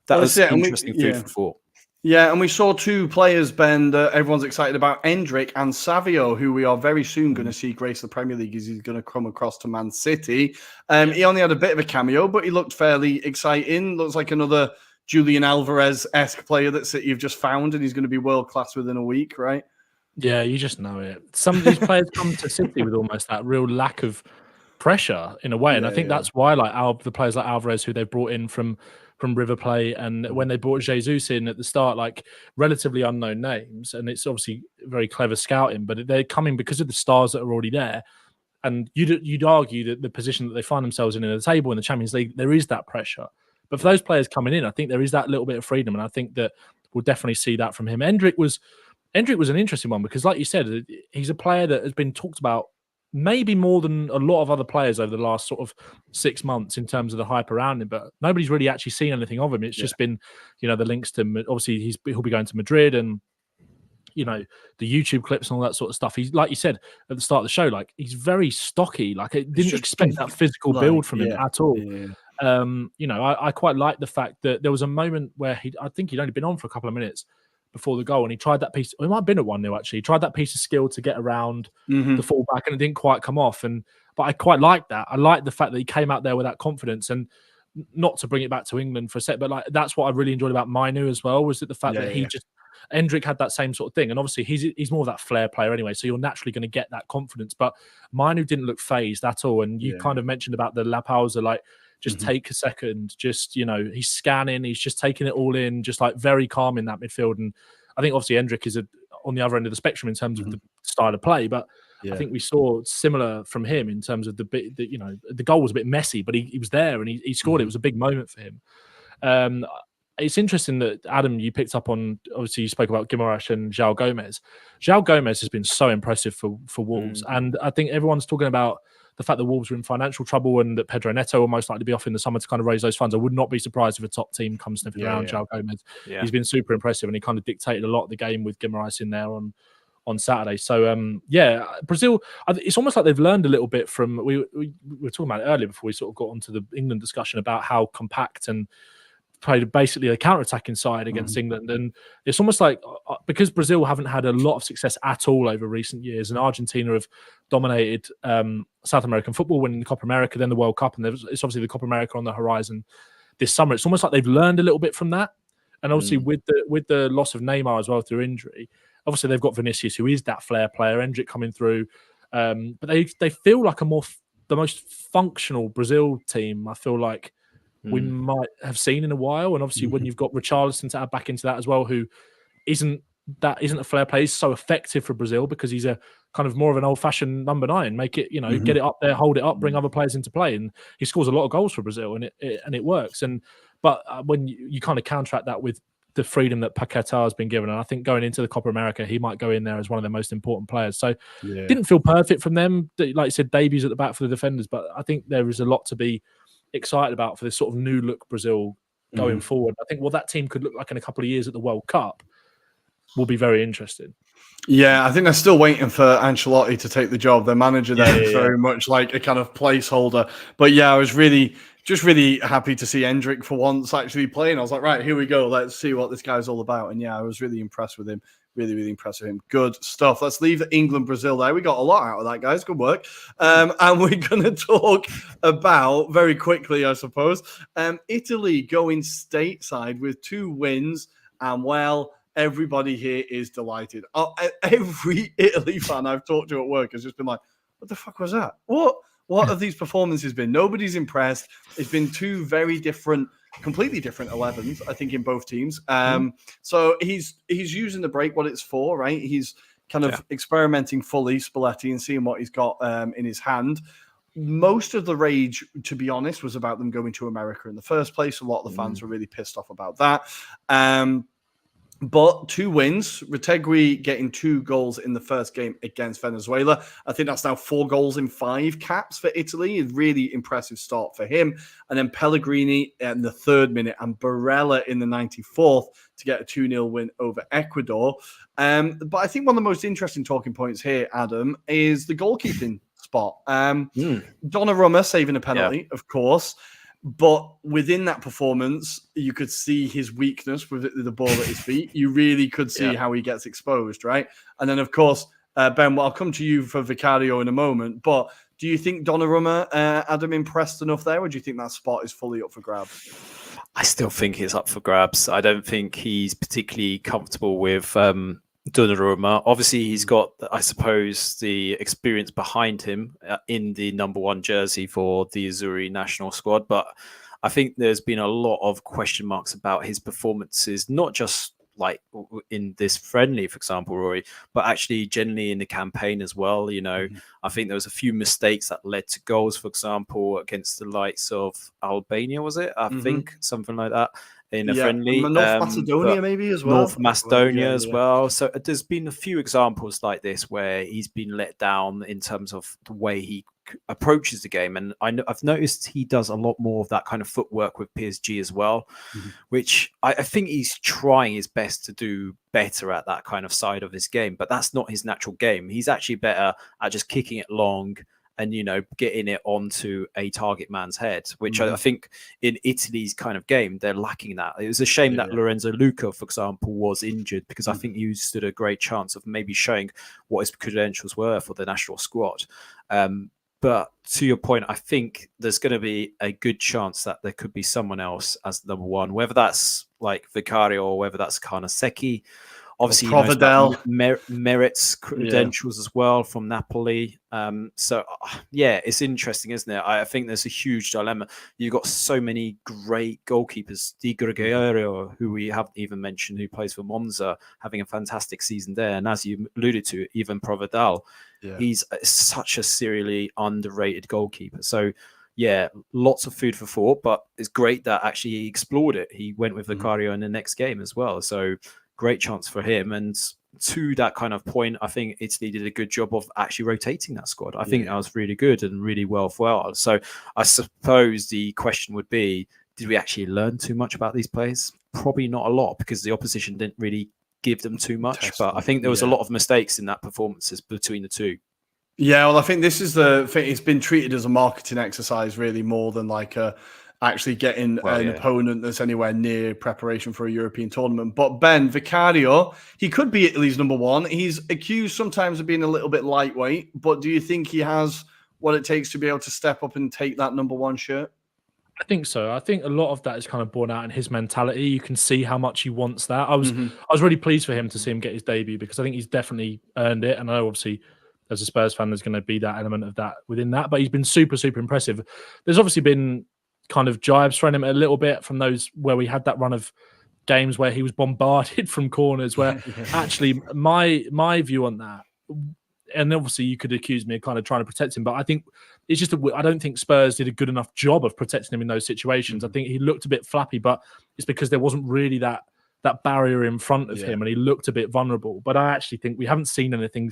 that was interesting food for thought. Yeah, and we saw two players, Ben, that everyone's excited about, Endrick and Savio, who we are very soon going to see grace the Premier League as he's going to come across to Man City. He only had a bit of a cameo, but he looked fairly exciting. Looks like another Julian Alvarez-esque player that City have just found, and he's going to be world-class within a week, right? Yeah, you just know it. Some of these players come to City with almost that real lack of pressure in a way, and I think that's why the players like Alvarez, who they brought in from River Plate, and when they brought Jesus in at the start, like relatively unknown names, and it's obviously very clever scouting, but they're coming because of the stars that are already there. And you'd argue that the position that they find themselves in the table in the Champions League, there is that pressure. But for those players coming in, I think there is that little bit of freedom, and I think that we'll definitely see that from him. Endrick was an interesting one because, like you said, he's a player that has been talked about maybe more than a lot of other players over the last sort of 6 months in terms of the hype around him, but nobody's really actually seen anything of him. It's just been, the links to, obviously he'll be going to Madrid, and the YouTube clips and all that sort of stuff. He's, like you said at the start of the show, like he's very stocky. Like I didn't expect that physical build from him at all. I quite like the fact that there was a moment where I think he'd only been on for a couple of minutes before the goal, and he tried that piece. It might have been at 1-0 actually. He tried that piece of skill to get around the fullback, and it didn't quite come off. But I quite like that. I like the fact that he came out there with that confidence, and not to bring it back to England for a sec, but like that's what I really enjoyed about Mainu as well. Was that the fact that he just Endrick had that same sort of thing, and obviously he's more of that flair player anyway, so you're naturally going to get that confidence. But Mainu didn't look phased at all, and you kind of mentioned about the La Pausa, like. Just take a second, just, he's scanning, he's just taking it all in, just like very calm in that midfield. And I think obviously Endrick is on the other end of the spectrum in terms of the style of play, but I think we saw similar from him in terms of the goal was a bit messy, but he was there and he scored. It was a big moment for him. It's interesting that, Adam, you picked up on, obviously you spoke about Guimaraes and João Gomez. João Gomez has been so impressive for Wolves. And I think everyone's talking about the fact that Wolves are in financial trouble and that Pedro Neto will most likely be off in the summer to kind of raise those funds. I would not be surprised if a top team comes sniffing around João Gomez. Yeah. He's been super impressive, and he kind of dictated a lot of the game with Guimaraes in there on Saturday. So, Brazil, it's almost like they've learned a little bit from, we were talking about it earlier before we sort of got onto the England discussion about how compact and played basically a counter-attacking side against England. And it's almost like, because Brazil haven't had a lot of success at all over recent years, and Argentina have dominated South American football, winning the Copa America, then the World Cup, and it's obviously the Copa America on the horizon this summer. It's almost like they've learned a little bit from that. And obviously with the loss of Neymar as well through injury, obviously they've got Vinicius, who is that flair player, Endrick coming through. But they feel like the most functional Brazil team, I feel like, we might have seen in a while. And obviously when you've got Richarlison to add back into that as well, who isn't a flair player, he's so effective for Brazil because he's a kind of more of an old-fashioned number 9, make it, get it up there, hold it up, bring other players into play, and he scores a lot of goals for Brazil, and it works. But when you kind of counteract that with the freedom that Paquetá has been given, and I think going into the Copa America, he might go in there as one of the most important players. So didn't feel perfect from them, like I said, debuts at the back for the defenders, but I think there is a lot to be excited about for this sort of new look Brazil going forward. I think what that team could look like in a couple of years at the World Cup will be very interesting. Yeah, I think they're still waiting for Ancelotti to take the job. Their manager there is very much like a kind of placeholder. But yeah, I was really happy to see Endrick for once actually playing. I was like, right, here we go. Let's see what this guy's all about. And yeah, I was really impressed with him. Really impressed with him. Good stuff. Let's leave England-Brazil there. We got a lot out of that, guys. Good work. And we're going to talk about, very quickly, I suppose, Italy going stateside with 2 wins. And, well, everybody here is delighted. Every Italy fan I've talked to at work has just been like, what the fuck was that? What have these performances been? Nobody's impressed. It's been 2 very different, completely different 11s, I think, in both teams. So he's using the break what it's for, right? He's kind of experimenting fully, Spalletti, and seeing what he's got in his hand. Most of the rage, to be honest, was about them going to America in the first place. A lot of the fans were really pissed off about that. But 2 wins, Retegui getting 2 goals in the first game against Venezuela. I think that's now 4 goals in 5 caps for Italy. A really impressive start for him. And then Pellegrini in the 3rd minute and Barella in the 94th to get a 2-0 win over Ecuador. But I think one of the most interesting talking points here, Adam, is the goalkeeping spot. Donnarumma saving a penalty, of course. But within that performance, you could see his weakness with the ball at his feet. You really could see how he gets exposed, right? And then, of course, Ben, well, I'll come to you for Vicario in a moment. But do you think Donnarumma, Adam, impressed enough there, or do you think that spot is fully up for grabs? I still think it's up for grabs. I don't think he's particularly comfortable with Donnarumma. Obviously, he's got, I suppose, the experience behind him in the number 1 jersey for the Azzurri national squad. But I think there's been a lot of question marks about his performances, not just like in this friendly, for example, Rory, but actually generally in the campaign as well. You know, I think there was a few mistakes that led to goals, for example, against the likes of Albania, was it? I think something like that in a friendly. North Macedonia maybe as well. North Macedonia as well. So there's been a few examples like this where he's been let down in terms of the way he approaches the game, and I've noticed he does a lot more of that kind of footwork with PSG as well, which I think he's trying his best to do better at that kind of side of his game, but that's not his natural game. He's actually better at just kicking it long and, you know, getting it onto a target man's head, which I think in Italy's kind of game, they're lacking that. It was a shame that Lorenzo Luca, for example, was injured, because I think he stood a great chance of maybe showing what his credentials were for the national squad. But to your point, I think there's going to be a good chance that there could be someone else as number 1, whether that's like Vicario or whether that's Carnesecchi. Obviously, Merit's credentials as well from Napoli. So, it's interesting, isn't it? I think there's a huge dilemma. You've got so many great goalkeepers. Di Gregorio, who we haven't even mentioned, who plays for Monza, having a fantastic season there. And as you alluded to, even Provedel, he's such a serially underrated goalkeeper. So, lots of food for thought, but it's great that actually he explored it. He went with Vicario in the next game as well. So, great chance for him. And to that kind of point, I think Italy did a good job of actually rotating that squad. I think that was really good and really well. So I suppose the question would be, did we actually learn too much about these players? Probably not a lot, because the opposition didn't really give them too much. But I think there was a lot of mistakes in that performances between the two. Yeah, well, I think this is the thing. It's been treated as a marketing exercise really more than like actually getting an opponent that's anywhere near preparation for a European tournament. But Ben, Vicario, he could be Italy's number 1. He's accused sometimes of being a little bit lightweight, but do you think he has what it takes to be able to step up and take that number 1 shirt? I think so. I think a lot of that is kind of born out in his mentality. You can see how much he wants that. I was really pleased for him to see him get his debut, because I think he's definitely earned it. And I know, obviously, as a Spurs fan, there's going to be that element of that within that, but he's been super, super impressive. There's obviously been kind of jibes thrown him a little bit from those where we had that run of games where he was bombarded from corners, where actually my view on that, and obviously you could accuse me of kind of trying to protect him, but I think it's just I don't think Spurs did a good enough job of protecting him in those situations. I think he looked a bit flappy, but it's because there wasn't really that barrier in front of him, and he looked a bit vulnerable. But I actually think we haven't seen anything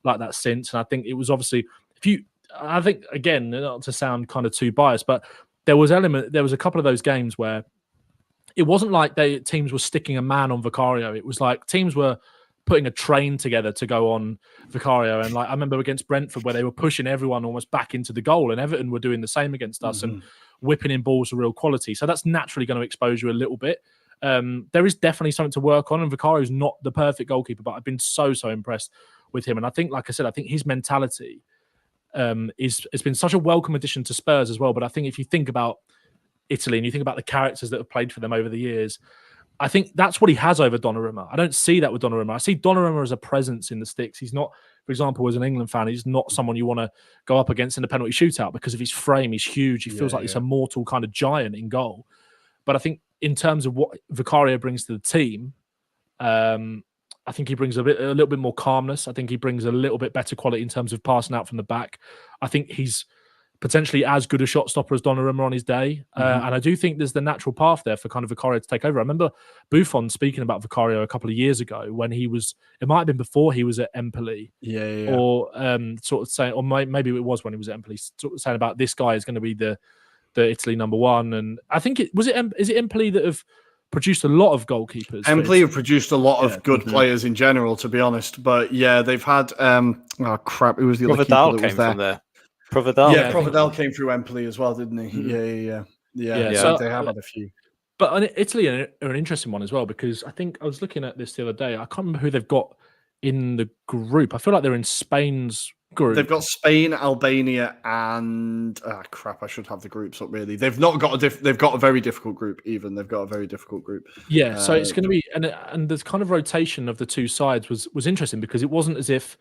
like that since, and I think it was obviously, I think, again, not to sound kind of too biased, but there was a couple of those games where it wasn't like teams were sticking a man on Vicario. It was like teams were putting a train together to go on Vicario. And like I remember against Brentford, where they were pushing everyone almost back into the goal, and Everton were doing the same against us and whipping in balls of real quality. So that's naturally going to expose you a little bit. There is definitely something to work on, and Vicario's not the perfect goalkeeper, but I've been so impressed with him. And I think, like I said, I think his mentality has been such a welcome addition to Spurs as well. But I think if you think about Italy and you think about the characters that have played for them over the years, I think that's what he has over Donnarumma. I don't see that with Donnarumma. I see Donnarumma as a presence in the sticks. He's not, for example, as an England fan, he's not someone you want to go up against in a penalty shootout because of his frame. He's huge. He feels like he's a mortal kind of giant in goal. But I think in terms of what Vicario brings to the team, I think he brings a little bit more calmness. I think he brings a little bit better quality in terms of passing out from the back. I think he's potentially as good a shot stopper as Donnarumma on his day. And I do think there's the natural path there for kind of Vicario to take over. I remember Buffon speaking about Vicario a couple of years ago when he was, it might have been before he was at Empoli. Or sort of saying, or maybe it was when he was at Empoli, sort of saying about this guy is going to be the Italy number 1. And I think is it Empoli that have produced a lot of goalkeepers? Empoli have produced a lot of good players in general, to be honest. But yeah, they've had who was the other keeper that was there? Provedel. Yeah, Provedel came through Empoli as well, didn't he? Yeah, So, they have had a few. but Italy are an interesting one as well, because I think I was looking at this the other day. I can't remember who they've got in the group. I feel like they're in Spain's group. They've got Spain, Albania, and crap. I should have the groups up. Really, they've not got they've got a very difficult group. Even they've got a very difficult group. Yeah, so it's going to be, and the kind of rotation of the two sides was interesting, because it wasn't as if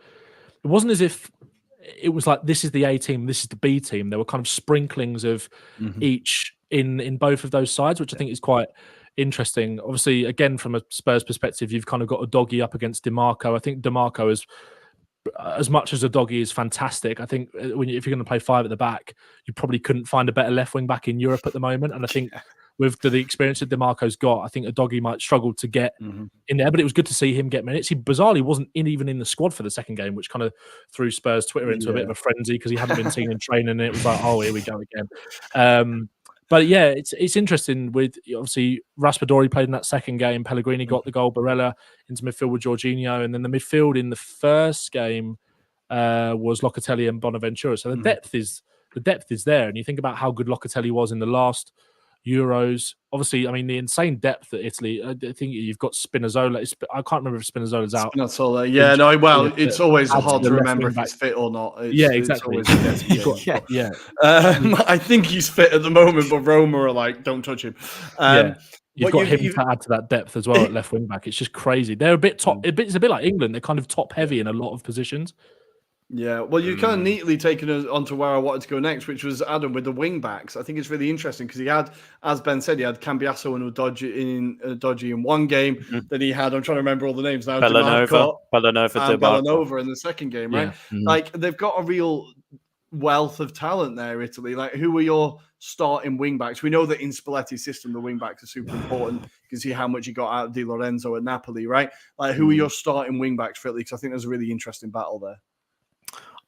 it was like, this is the A team, this is the B team. There were kind of sprinklings of each in both of those sides, which I think is quite interesting. Obviously, again, from a Spurs perspective, you've kind of got a doggy up against DiMarco. I think DiMarco is, as much as a doggy is fantastic, I think if you're going to play five at the back, you probably couldn't find a better left wing back in Europe at the moment. And I think with the experience that DiMarco's got, I think a doggy might struggle to get in there. But it was good to see him get minutes. He bizarrely wasn't even in the squad for the second game, which kind of threw Spurs Twitter into a bit of a frenzy, because he hadn't been seen in training, and it was like, oh, here we go again. But yeah, it's interesting. With obviously Raspadori played in that second game, Pellegrini got the goal, Barella into midfield with Jorginho, and then the midfield in the first game was Locatelli and Bonaventura. So the depth is there, and you think about how good Locatelli was in the last Euros. Obviously, I mean, the insane depth at Italy. I think you've got Spinazzola. I can't remember if Spinazzola's out. Spinazzola, yeah, no. Well, it's always hard to remember if he's fit or not. Exactly. I think he's fit at the moment, but Roma are like, don't touch him. You've got him to add to that depth as well at left wing back. It's just crazy. They're a bit top. It's a bit like England. They're kind of top heavy in a lot of positions. Yeah, well, you kind of neatly taken us onto where I wanted to go next, which was Adam with the wing backs. I think it's really interesting because he had, as Ben said, he had Cambiasso and Udogie in one game. Then he had, I'm trying to remember all the names now, Bellanova in the second game, right? Like, they've got a real wealth of talent there, Italy. Like, who are your starting wing backs? We know that in Spalletti's system, the wing backs are super important. You can see how much he got out of Di Lorenzo at Napoli, right? Like, who are your starting wing backs for Italy? Because I think there's a really interesting battle there.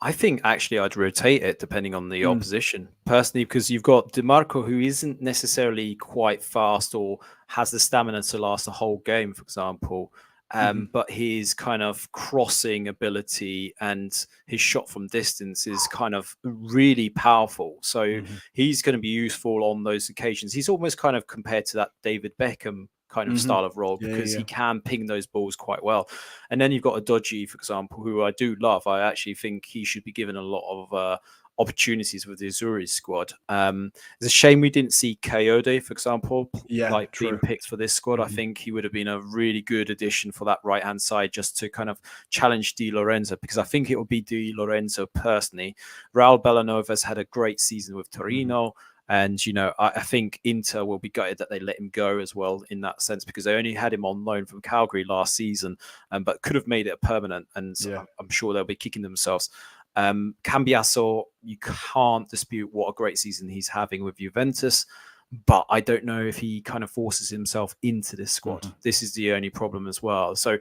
I think actually I'd rotate it depending on the opposition, personally, because you've got DiMarco, who isn't necessarily quite fast or has the stamina to last a whole game, for example. But his kind of crossing ability and his shot from distance is kind of really powerful. So he's going to be useful on those occasions. He's almost kind of compared to that David Beckham kind of style of role, because he can ping those balls quite well. And then you've got Udogie, for example, who I do love. I actually think he should be given a lot of opportunities with the Azzurri squad. It's a shame we didn't see Coyote, for example, being picked for this squad. I think he would have been a really good addition for that right-hand side, just to kind of challenge Di Lorenzo, because I think it would be Di Lorenzo personally. Raul Bellanova's had a great season with Torino. And, you know, I think Inter will be gutted that they let him go as well in that sense, because they only had him on loan from Calgary last season, but could have made it permanent. And I'm sure they'll be kicking themselves. Cambiasso, you can't dispute what a great season he's having with Juventus, but I don't know if he kind of forces himself into this squad. This is the only problem as well. So a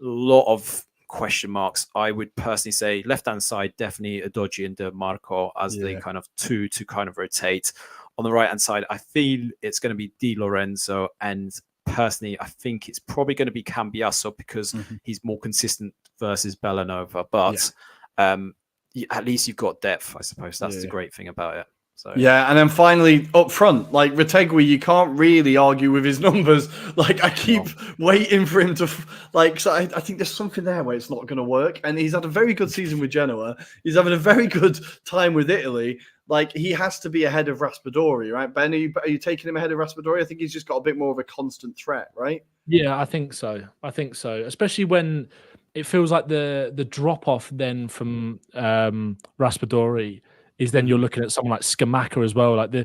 lot of question marks. I would personally say left-hand side, definitely Udogie and DiMarco as the kind of two to kind of rotate. On the right-hand side, I feel it's going to be Di Lorenzo, and personally, I think it's probably going to be Cambiasso, because he's more consistent versus Bellanova. But at least you've got depth, I suppose. That's the great thing about it. So. Yeah, and then finally up front, like Retegui, you can't really argue with his numbers. Like, I keep waiting for him to so I think there's something there where it's not going to work. And he's had a very good season with Genoa. He's having a very good time with Italy. Like, he has to be ahead of Raspadori, right? Ben, are you taking him ahead of Raspadori? I think he's just got a bit more of a constant threat, right? Yeah, I think so. Especially when it feels like the drop off then from Raspadori is then you're looking at someone like Scamacca as well. Like the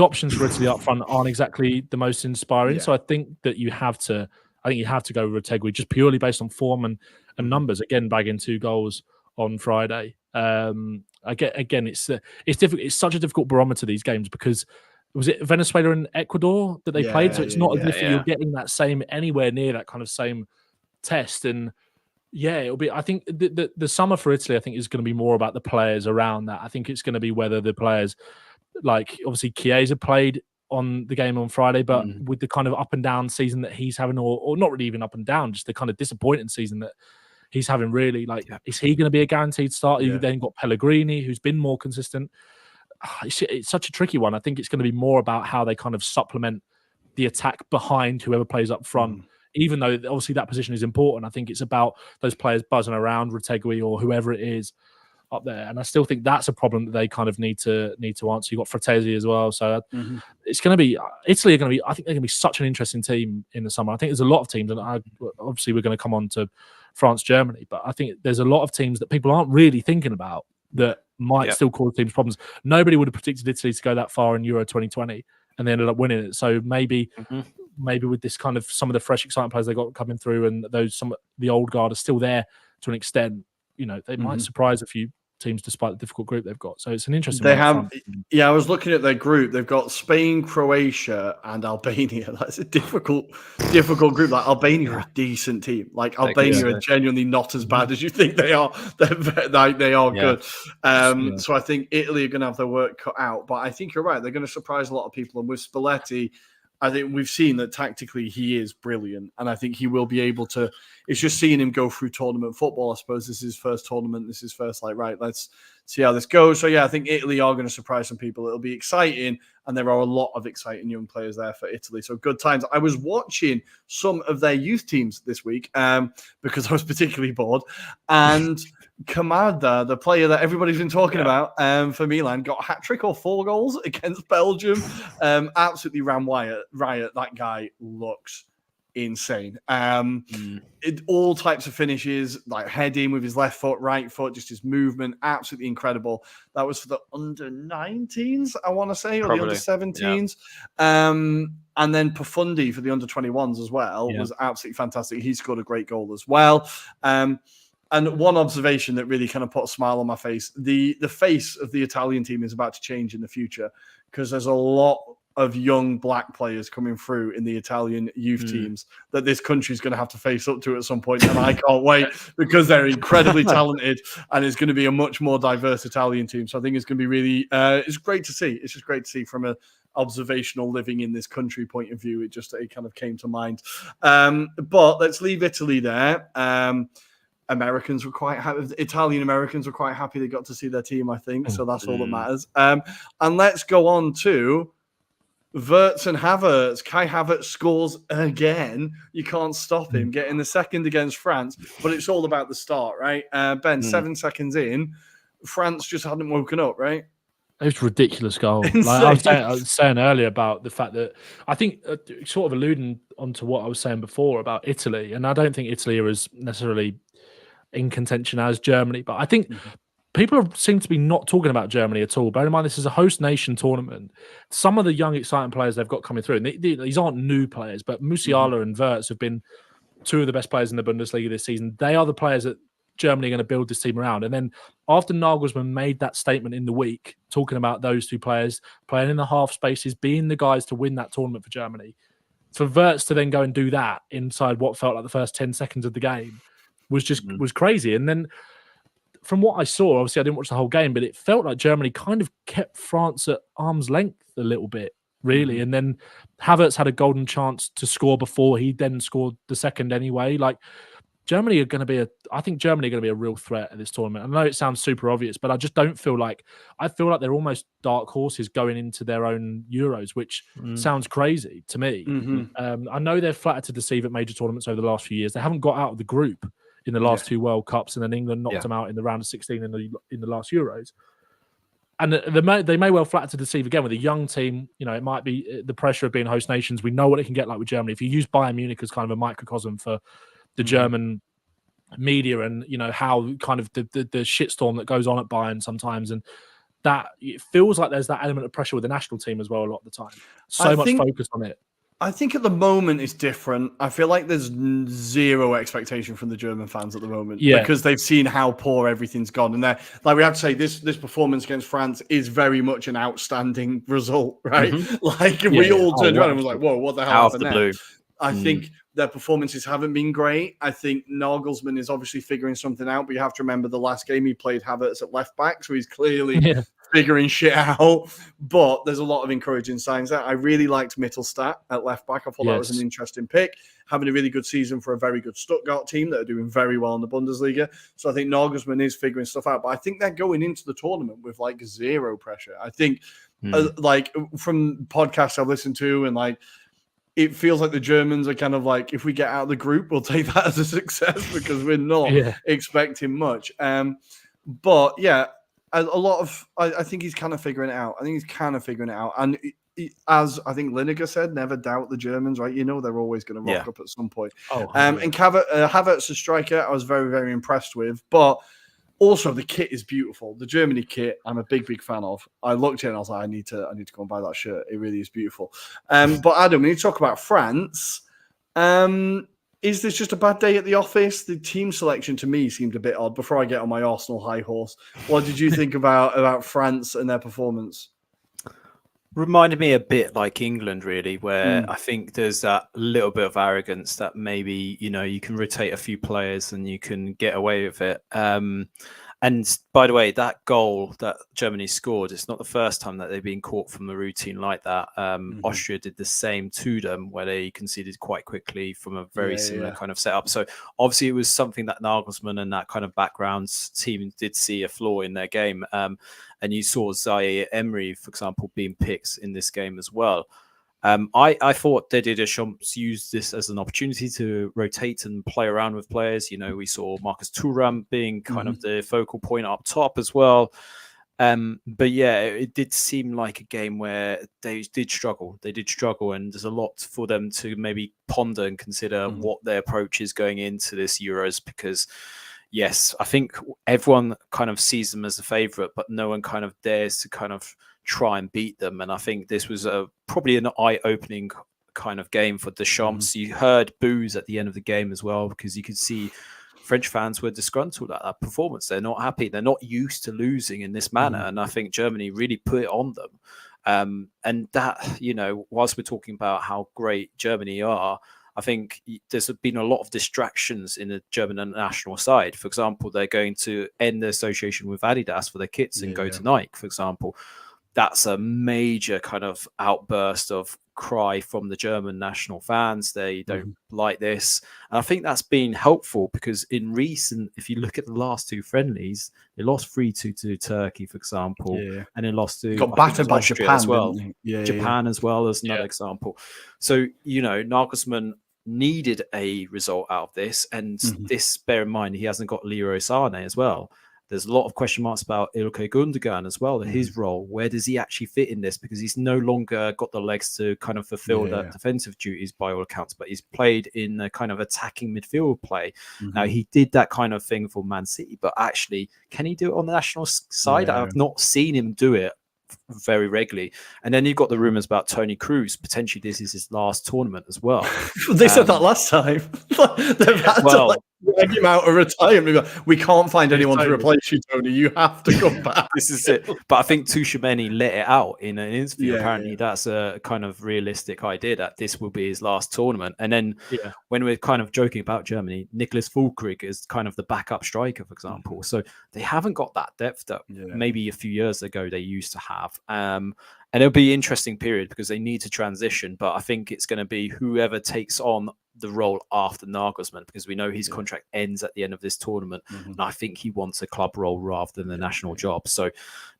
options for Italy up front aren't exactly the most inspiring. So I think that you have to go with Retegui, just purely based on form and numbers. Again, bagging 2 goals on Friday. Again, it's difficult. It's such a difficult barometer, these games, because was it Venezuela and Ecuador that they played? So it's not as if you're getting that same, anywhere near that kind of same test. And it'll be, I think the summer for Italy, I think, is going to be more about the players around that. I think it's going to be whether the players, like obviously Chiesa played on the game on Friday, but with the kind of up and down season that he's having, or not really even up and down, just the kind of disappointing season that he's having, really, like, is he going to be a guaranteed start? You've then got Pellegrini, who's been more consistent. it's such a tricky one. I think it's going to be more about how they kind of supplement the attack behind whoever plays up front. Even though obviously that position is important, I think it's about those players buzzing around Retegui or whoever it is up there. And I still think that's a problem that they kind of need to answer. You've got Fratesi as well. So it's going to be Italy are going to be, I think they're going to be such an interesting team in the summer. I think there's a lot of teams, and obviously we're going to come on to France, Germany, but I think there's a lot of teams that people aren't really thinking about that might still cause teams problems. Nobody would have predicted Italy to go that far in Euro 2020, and they ended up winning it. So maybe with this kind of some of the fresh, exciting players they got coming through, and some of the old guard are still there to an extent, they might surprise a few teams despite the difficult group they've got. So it's an interesting one. I was looking at their group. They've got Spain, Croatia, and Albania. That's a difficult group. Like Albania are a decent team. Like Albania are genuinely not as bad as you think they are. They are good. So I think Italy are going to have their work cut out. But I think you're right. They're going to surprise a lot of people. And with Spalletti, I think we've seen that tactically he is brilliant, and I think he will be able to. It's just seeing him go through tournament football. I suppose this is his first tournament. This is first, right, let's see how this goes. So, I think Italy are going to surprise some people. It'll be exciting, and there are a lot of exciting young players there for Italy. So, good times. I was watching some of their youth teams this week because I was particularly bored, and Kamada, the player that everybody's been talking about for Milan, got a hat-trick or 4 goals against Belgium. Absolutely ran riot. That guy looks insane. All types of finishes, like heading with his left foot, right foot, just his movement, absolutely incredible. That was for the under-19s, I want to say, or the under-17s. And then Profundi for the under-21s as well was absolutely fantastic. He scored a great goal as well. And one observation that really kind of put a smile on my face, the face of the Italian team is about to change in the future because there's a lot of young black players coming through in the Italian youth teams that this country is going to have to face up to at some point. And I can't wait because they're incredibly talented and it's going to be a much more diverse Italian team. So I think it's going to be really, it's great to see. It's just great to see from a observational living in this country point of view. It kind of came to mind. But let's leave Italy there. Americans were quite happy. Italian Americans were quite happy they got to see their team, I think. So that's all that matters. And let's go on to Wirtz and Havertz. Kai Havertz scores again. You can't stop him getting the second against France, but it's all about the start, right? Ben, 7 seconds in, France just hadn't woken up, right? It was a ridiculous goal. Like I was saying earlier about the fact that I think sort of alluding onto what I was saying before about Italy, and I don't think Italy are as necessarily in contention as Germany, but I think people seem to be not talking about Germany at all. Bear in mind, this is a host nation tournament. Some of the young, exciting players they've got coming through, and these aren't new players, but Musiala and Wirtz have been 2 of the best players in the Bundesliga this season. They are the players that Germany are going to build this team around. And then after Nagelsmann made that statement in the week, talking about those 2 players playing in the half spaces, being the guys to win that tournament for Germany, for Wirtz to then go and do that inside what felt like the first 10 seconds of the game was crazy. And then from what I saw, obviously I didn't watch the whole game, but it felt like Germany kind of kept France at arm's length a little bit, really. And then Havertz had a golden chance to score before he then scored the second anyway. Like Germany are going to be I think Germany are going to be a real threat at this tournament. I know it sounds super obvious, but I just don't feel like, I feel like they're almost dark horses going into their own Euros, which sounds crazy to me. I know they're flattered to deceive at major tournaments over the last few years. They haven't got out of the group in the last 2 World Cups, and then England knocked them out in the round of 16 in the last Euros. And they may well flatter to deceive again with a young team. It might be the pressure of being host nations. We know what it can get like with Germany. If you use Bayern Munich as kind of a microcosm for the German media and, how kind of the shitstorm that goes on at Bayern sometimes, and that it feels like there's that element of pressure with the national team as well a lot of the time. So much focus on it. I think at the moment it's different. I feel like there's zero expectation from the German fans at the moment because they've seen how poor everything's gone. And they're like, we have to say this performance against France is very much an outstanding result, right? Like we all turned around and was like, whoa, what the hell happened there? I think their performances haven't been great. I think Nagelsmann is obviously figuring something out, but you have to remember the last game he played Havertz at left back, so he's clearly figuring shit out. But there's a lot of encouraging signs there. I really liked Mittelstadt at left back. I thought that was an interesting pick. Having a really good season for a very good Stuttgart team that are doing very well in the Bundesliga. So I think Nagelsmann is figuring stuff out. But I think they're going into the tournament with like zero pressure. I think like from podcasts I've listened to and like, it feels like the Germans are kind of like, if we get out of the group, we'll take that as a success because we're not expecting much. But yeah, a lot of, I think he's kind of figuring it out. And as I think Lineker said, never doubt the Germans, right? You know, they're always going to rock up at some point. And Havertz, the striker, I was very, very impressed with. But also, the kit is beautiful. The Germany kit, I'm a big fan of. I looked in and I was like, I need to go and buy that shirt. It really is beautiful. But Adam, when you talk about France, is this just a bad day at the office? The team selection to me seemed a bit odd. Before I get on my Arsenal high horse, what did you think about France and their performance? Reminded me a bit like England, really, where I think there's that little bit of arrogance that maybe, you know, you can rotate a few players and you can get away with it. And by the way, that goal that Germany scored, it's not the first time that they've been caught from a routine like that. Austria did the same to them, where they conceded quite quickly from a very similar kind of setup. So obviously it was something that Nagelsmann and that kind of background team did see a flaw in their game. And you saw Zaire Emery, for example, being picked in this game as well. I thought Didier Deschamps used this as an opportunity to rotate and play around with players. You know, we saw Marcus Thuram being kind of the focal point up top as well. But yeah, it did seem like a game where they did struggle. And there's a lot for them to maybe ponder and consider what their approach is going into this Euros, because yes, I think everyone kind of sees them as a favourite, but no one kind of dares to kind of try and beat them. And I think this was probably an eye-opening kind of game for Deschamps. You heard boos at the end of the game as well, because you could see French fans were disgruntled at that performance. They're not happy. They're not used to losing in this manner. And I think Germany really put it on them. And that, you know, whilst we're talking about how great Germany are, I think there's been a lot of distractions in the German national side. For example, they're going to end the association with Adidas for their kits and go to Nike, for example. That's a major kind of outburst of cry from the German national fans. They don't like this. And I think that's been helpful because in recent, if you look at the last two friendlies, they lost 3-2 to Turkey, for example, and then lost to got battered by Japan as well. Japan as well as another example. So, you know, Nagelsmann needed a result out of this. And this, bear in mind, he hasn't got Leroy Sané as well. There's a lot of question marks about Ilkay Gundogan as well, his role. Where does he actually fit in this? Because he's no longer got the legs to kind of fulfill that defensive duties by all accounts, but he's played in a kind of attacking midfield play. Now, he did that kind of thing for Man City, but actually, can he do it on the national side? I've not seen him do it very regularly. And then you've got the rumors about Tony Cruz. Potentially this is his last tournament as well. They said that last time. They've had to drag him out of retirement. We can't find anyone to replace you, Tony. You have to come back. This is it. But I think Tuchemeni let it out in an interview. Apparently that's a kind of realistic idea that this will be his last tournament. And then when we're kind of joking about Germany, Nicholas Füllkrug is kind of the backup striker, for example. So they haven't got that depth that maybe a few years ago they used to have. And it'll be an interesting period because they need to transition. But I think it's going to be whoever takes on the role after Nagelsmann, because we know his contract ends at the end of this tournament. And I think he wants a club role rather than a national job. So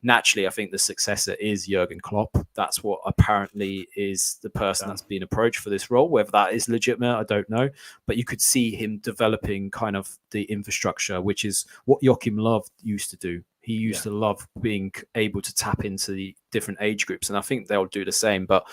naturally, I think the successor is Jurgen Klopp. That's what apparently is the person that's been approached for this role. Whether that is legitimate, I don't know. But you could see him developing kind of the infrastructure, which is what Joachim Löw used to do. He used to love being able to tap into the different age groups. And I think they'll do the same. But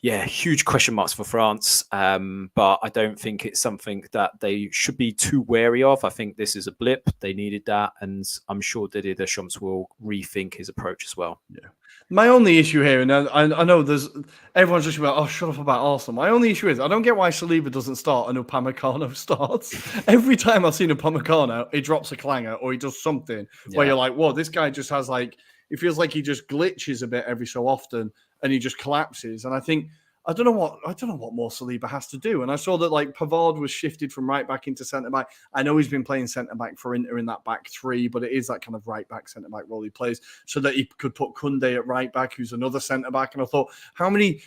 yeah, huge question marks for France. But I don't think it's something that they should be too wary of. I think this is a blip. They needed that. And I'm sure Didier Deschamps will rethink his approach as well. Yeah. My only issue here, and I know there's everyone's just about, shut up about Arsenal. My only issue is I don't get why Saliba doesn't start and Upamecano starts. Every time I've seen Upamecano, he drops a clanger or he does something where you're like, whoa, this guy just has like, it feels like he just glitches a bit every so often and he just collapses. And I think I don't know what more Saliba has to do. And I saw that like Pavard was shifted from right back into centre back. I know he's been playing centre back for Inter in that back three, but it is that kind of right back centre back role he plays, so that he could put Koundé at right back, who's another centre back. And I thought, how many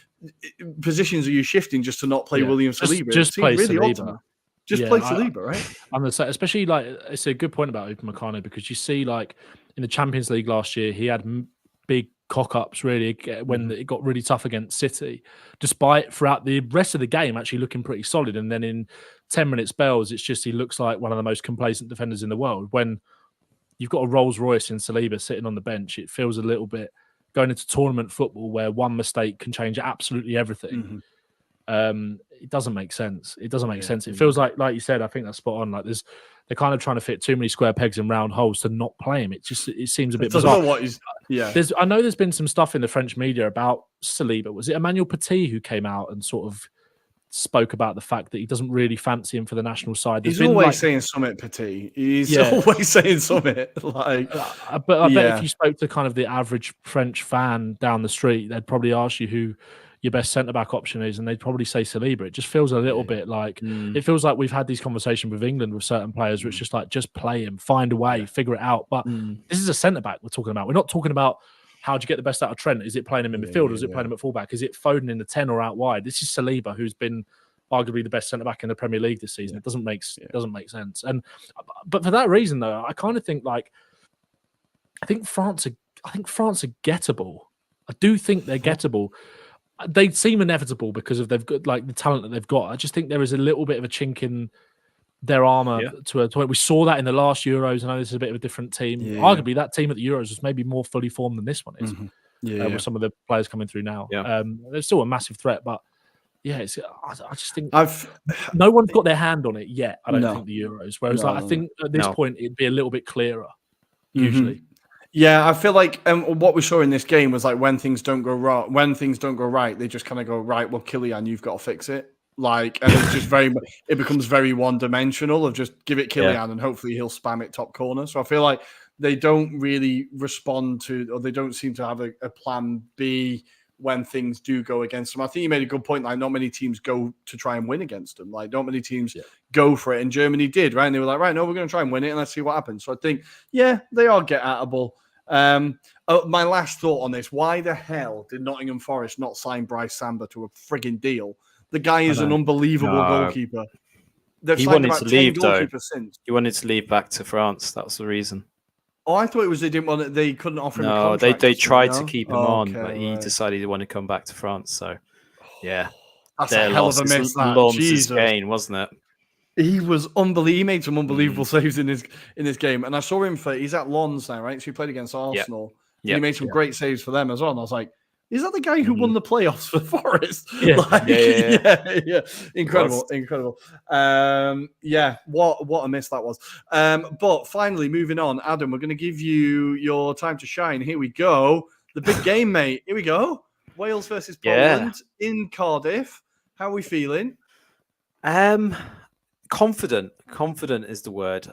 positions are you shifting just to not play William Saliba? Just play really Saliba. Just play Saliba, right? I'm gonna say, especially like it's a good point about Upamecano, because you see like in the Champions League last year, he had big cock-ups really when it got really tough against City, despite throughout the rest of the game actually looking pretty solid. And then in 10-minute spells, it's just he looks like one of the most complacent defenders in the world. When you've got a Rolls Royce in Saliba sitting on the bench, it feels a little bit going into tournament football where one mistake can change absolutely everything. It doesn't make sense. It doesn't make sense. It feels like you said, I think that's spot on. Like they're kind of trying to fit too many square pegs in round holes to not play him. It seems a bit bizarre. I know there's been some stuff in the French media about Saliba. Was it Emmanuel Petit who came out and sort of spoke about the fact that he doesn't really fancy him for the national side? He's always saying something, Petit. He's always saying something. Like, but I bet if you spoke to kind of the average French fan down the street, they'd probably ask you who your best centre-back option is, and they'd probably say Saliba. It just feels a little bit like it feels like we've had these conversations with England with certain players where it's just like, just play him, find a way, figure it out. But this is a centre-back we're talking about. We're not talking about how do you get the best out of Trent. Is it playing him in midfield, or is it playing him at fullback? Is it Foden in the 10 or out wide? This is Saliba, who's been arguably the best centre-back in the Premier League this season. It doesn't make sense. But for that reason, though, I kind of think like I think France are gettable. I do think they're gettable. They seem inevitable because of they've got like the talent that they've got. I just think there is a little bit of a chink in their armour to a point. We saw that in the last Euros. I know this is a bit of a different team. Arguably, that team at the Euros was maybe more fully formed than this one is. With some of the players coming through now. They're still a massive threat, but I just think no one's got their hand on it yet. I don't think the Euros. Whereas I think at this point it'd be a little bit clearer. Usually. Yeah, I feel like what we saw in this game was like when things don't go wrong, when things don't go right, they just kind of go, right, well, Kylian, you've got to fix it. Like, and it's just it becomes very one-dimensional of just give it Kylian and hopefully he'll spam it top corner. So I feel like they don't really respond to, or they don't seem to have a plan B when things do go against them. I think you made a good point. Like, not many teams go to try and win against them. Like, not many teams go for it. And Germany did, right? And they were like, right, no, we're going to try and win it and let's see what happens. So I think, they are get-atable. My last thought on this: why the hell did Nottingham Forest not sign Bryce Samba to a frigging deal? The guy is an unbelievable goalkeeper. He wanted to leave though. He wanted to leave back to France. That was the reason. Oh, I thought it was they didn't want it. They couldn't offer him a contract. contract. They tried to keep him on, but he decided he wanted to come back to France. So, that's a hell of a miss. That gain, wasn't it? He was unbelievable. He made some unbelievable saves in this game, and I saw him he's at Lens now, right? So he played against Arsenal. He made some great saves for them as well. And I was like, is that the guy who won the playoffs for Forest? Yeah. Incredible. What a miss that was. But finally, moving on, Adam, we're going to give you your time to shine. Here we go. The big game, mate. Here we go. Wales versus Poland in Cardiff. How are we feeling? Confident is the word,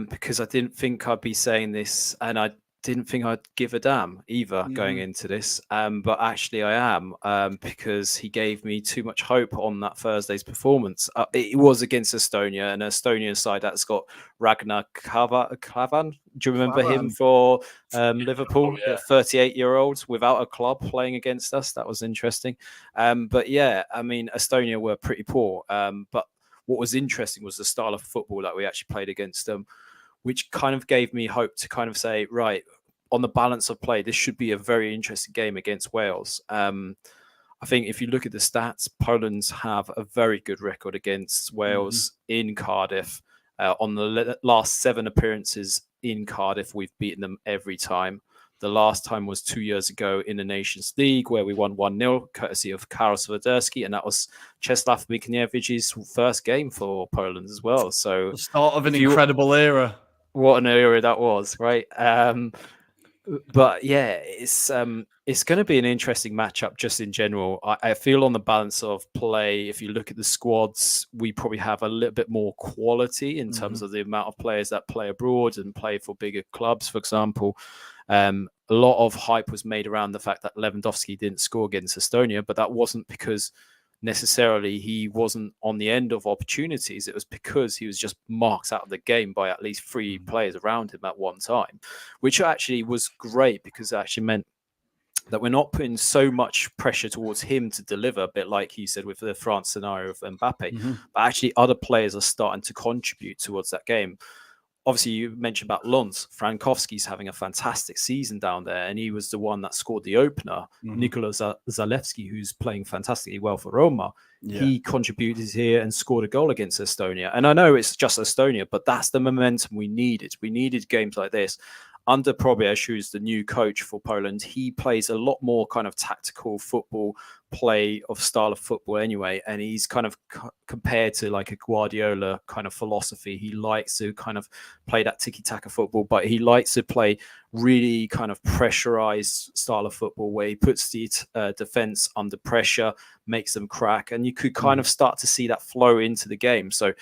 because I didn't think I'd be saying this, and I didn't think I'd give a damn either going into this, but actually I am, because he gave me too much hope on that Thursday's performance. It was against Estonia, an Estonian side that's got Ragnar Klavan. Do you remember him for Liverpool? 38-year-old without a club playing against us. That was interesting. But yeah, I mean, Estonia were pretty poor, but what was interesting was the style of football that we actually played against them, which kind of gave me hope to kind of say, right, on the balance of play, this should be a very interesting game against Wales. I think if you look at the stats, Poland have a very good record against Wales in Cardiff. On the last 7 appearances in Cardiff, we've beaten them every time. The last time was 2 years ago in the Nations League, where we won 1-0, courtesy of Karol Swiderski, and that was Czesław Michniewicz's first game for Poland as well. So the start of an incredible era. What an era that was, right? But yeah, it's going to be an interesting matchup just in general. I feel on the balance of play, if you look at the squads, we probably have a little bit more quality in terms of the amount of players that play abroad and play for bigger clubs, for example. a lot of hype was made around the fact that Lewandowski didn't score against Estonia, but that wasn't because necessarily he wasn't on the end of opportunities. It was because he was just marked out of the game by at least 3 players around him at one time, which actually was great because it actually meant that we're not putting so much pressure towards him to deliver, a bit like you said with the France scenario of Mbappe, but actually other players are starting to contribute towards that game. Obviously, you mentioned about Lens. Frankowski's having a fantastic season down there, and he was the one that scored the opener. Nikola Zalewski, who's playing fantastically well for Roma, he contributed here and scored a goal against Estonia. And I know it's just Estonia, but that's the momentum we needed. We needed games like this. Under Probierz, who's the new coach for Poland, he plays a lot more kind of tactical football play of style of football anyway. And he's kind of compared to like a Guardiola kind of philosophy. He likes to kind of play that tiki-taka football, but he likes to play really kind of pressurized style of football where he puts the defense under pressure, makes them crack. And you could kind of start to see that flow into the game. So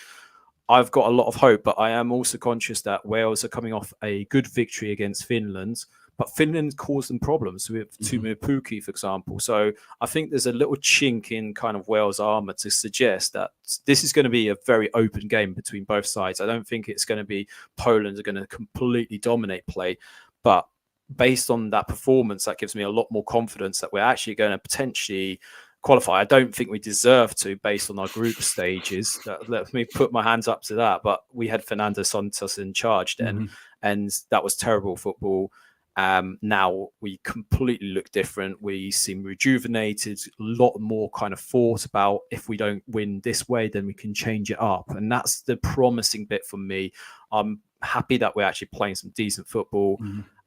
I've got a lot of hope, but I am also conscious that Wales are coming off a good victory against Finland, but Finland caused them problems with Tumu Pukki, for example. So I think there's a little chink in kind of Wales' armour to suggest that this is going to be a very open game between both sides. I don't think it's going to be Poland are going to completely dominate play, but based on that performance, that gives me a lot more confidence that we're actually going to potentially qualify. I don't think we deserve to based on our group stages. Let me put my hands up to that. But we had Fernando Santos in charge then, and that was terrible football. Now we completely look different. We seem rejuvenated, a lot more kind of thought about if we don't win this way, then we can change it up. And that's the promising bit for me. I'm happy that we're actually playing some decent football.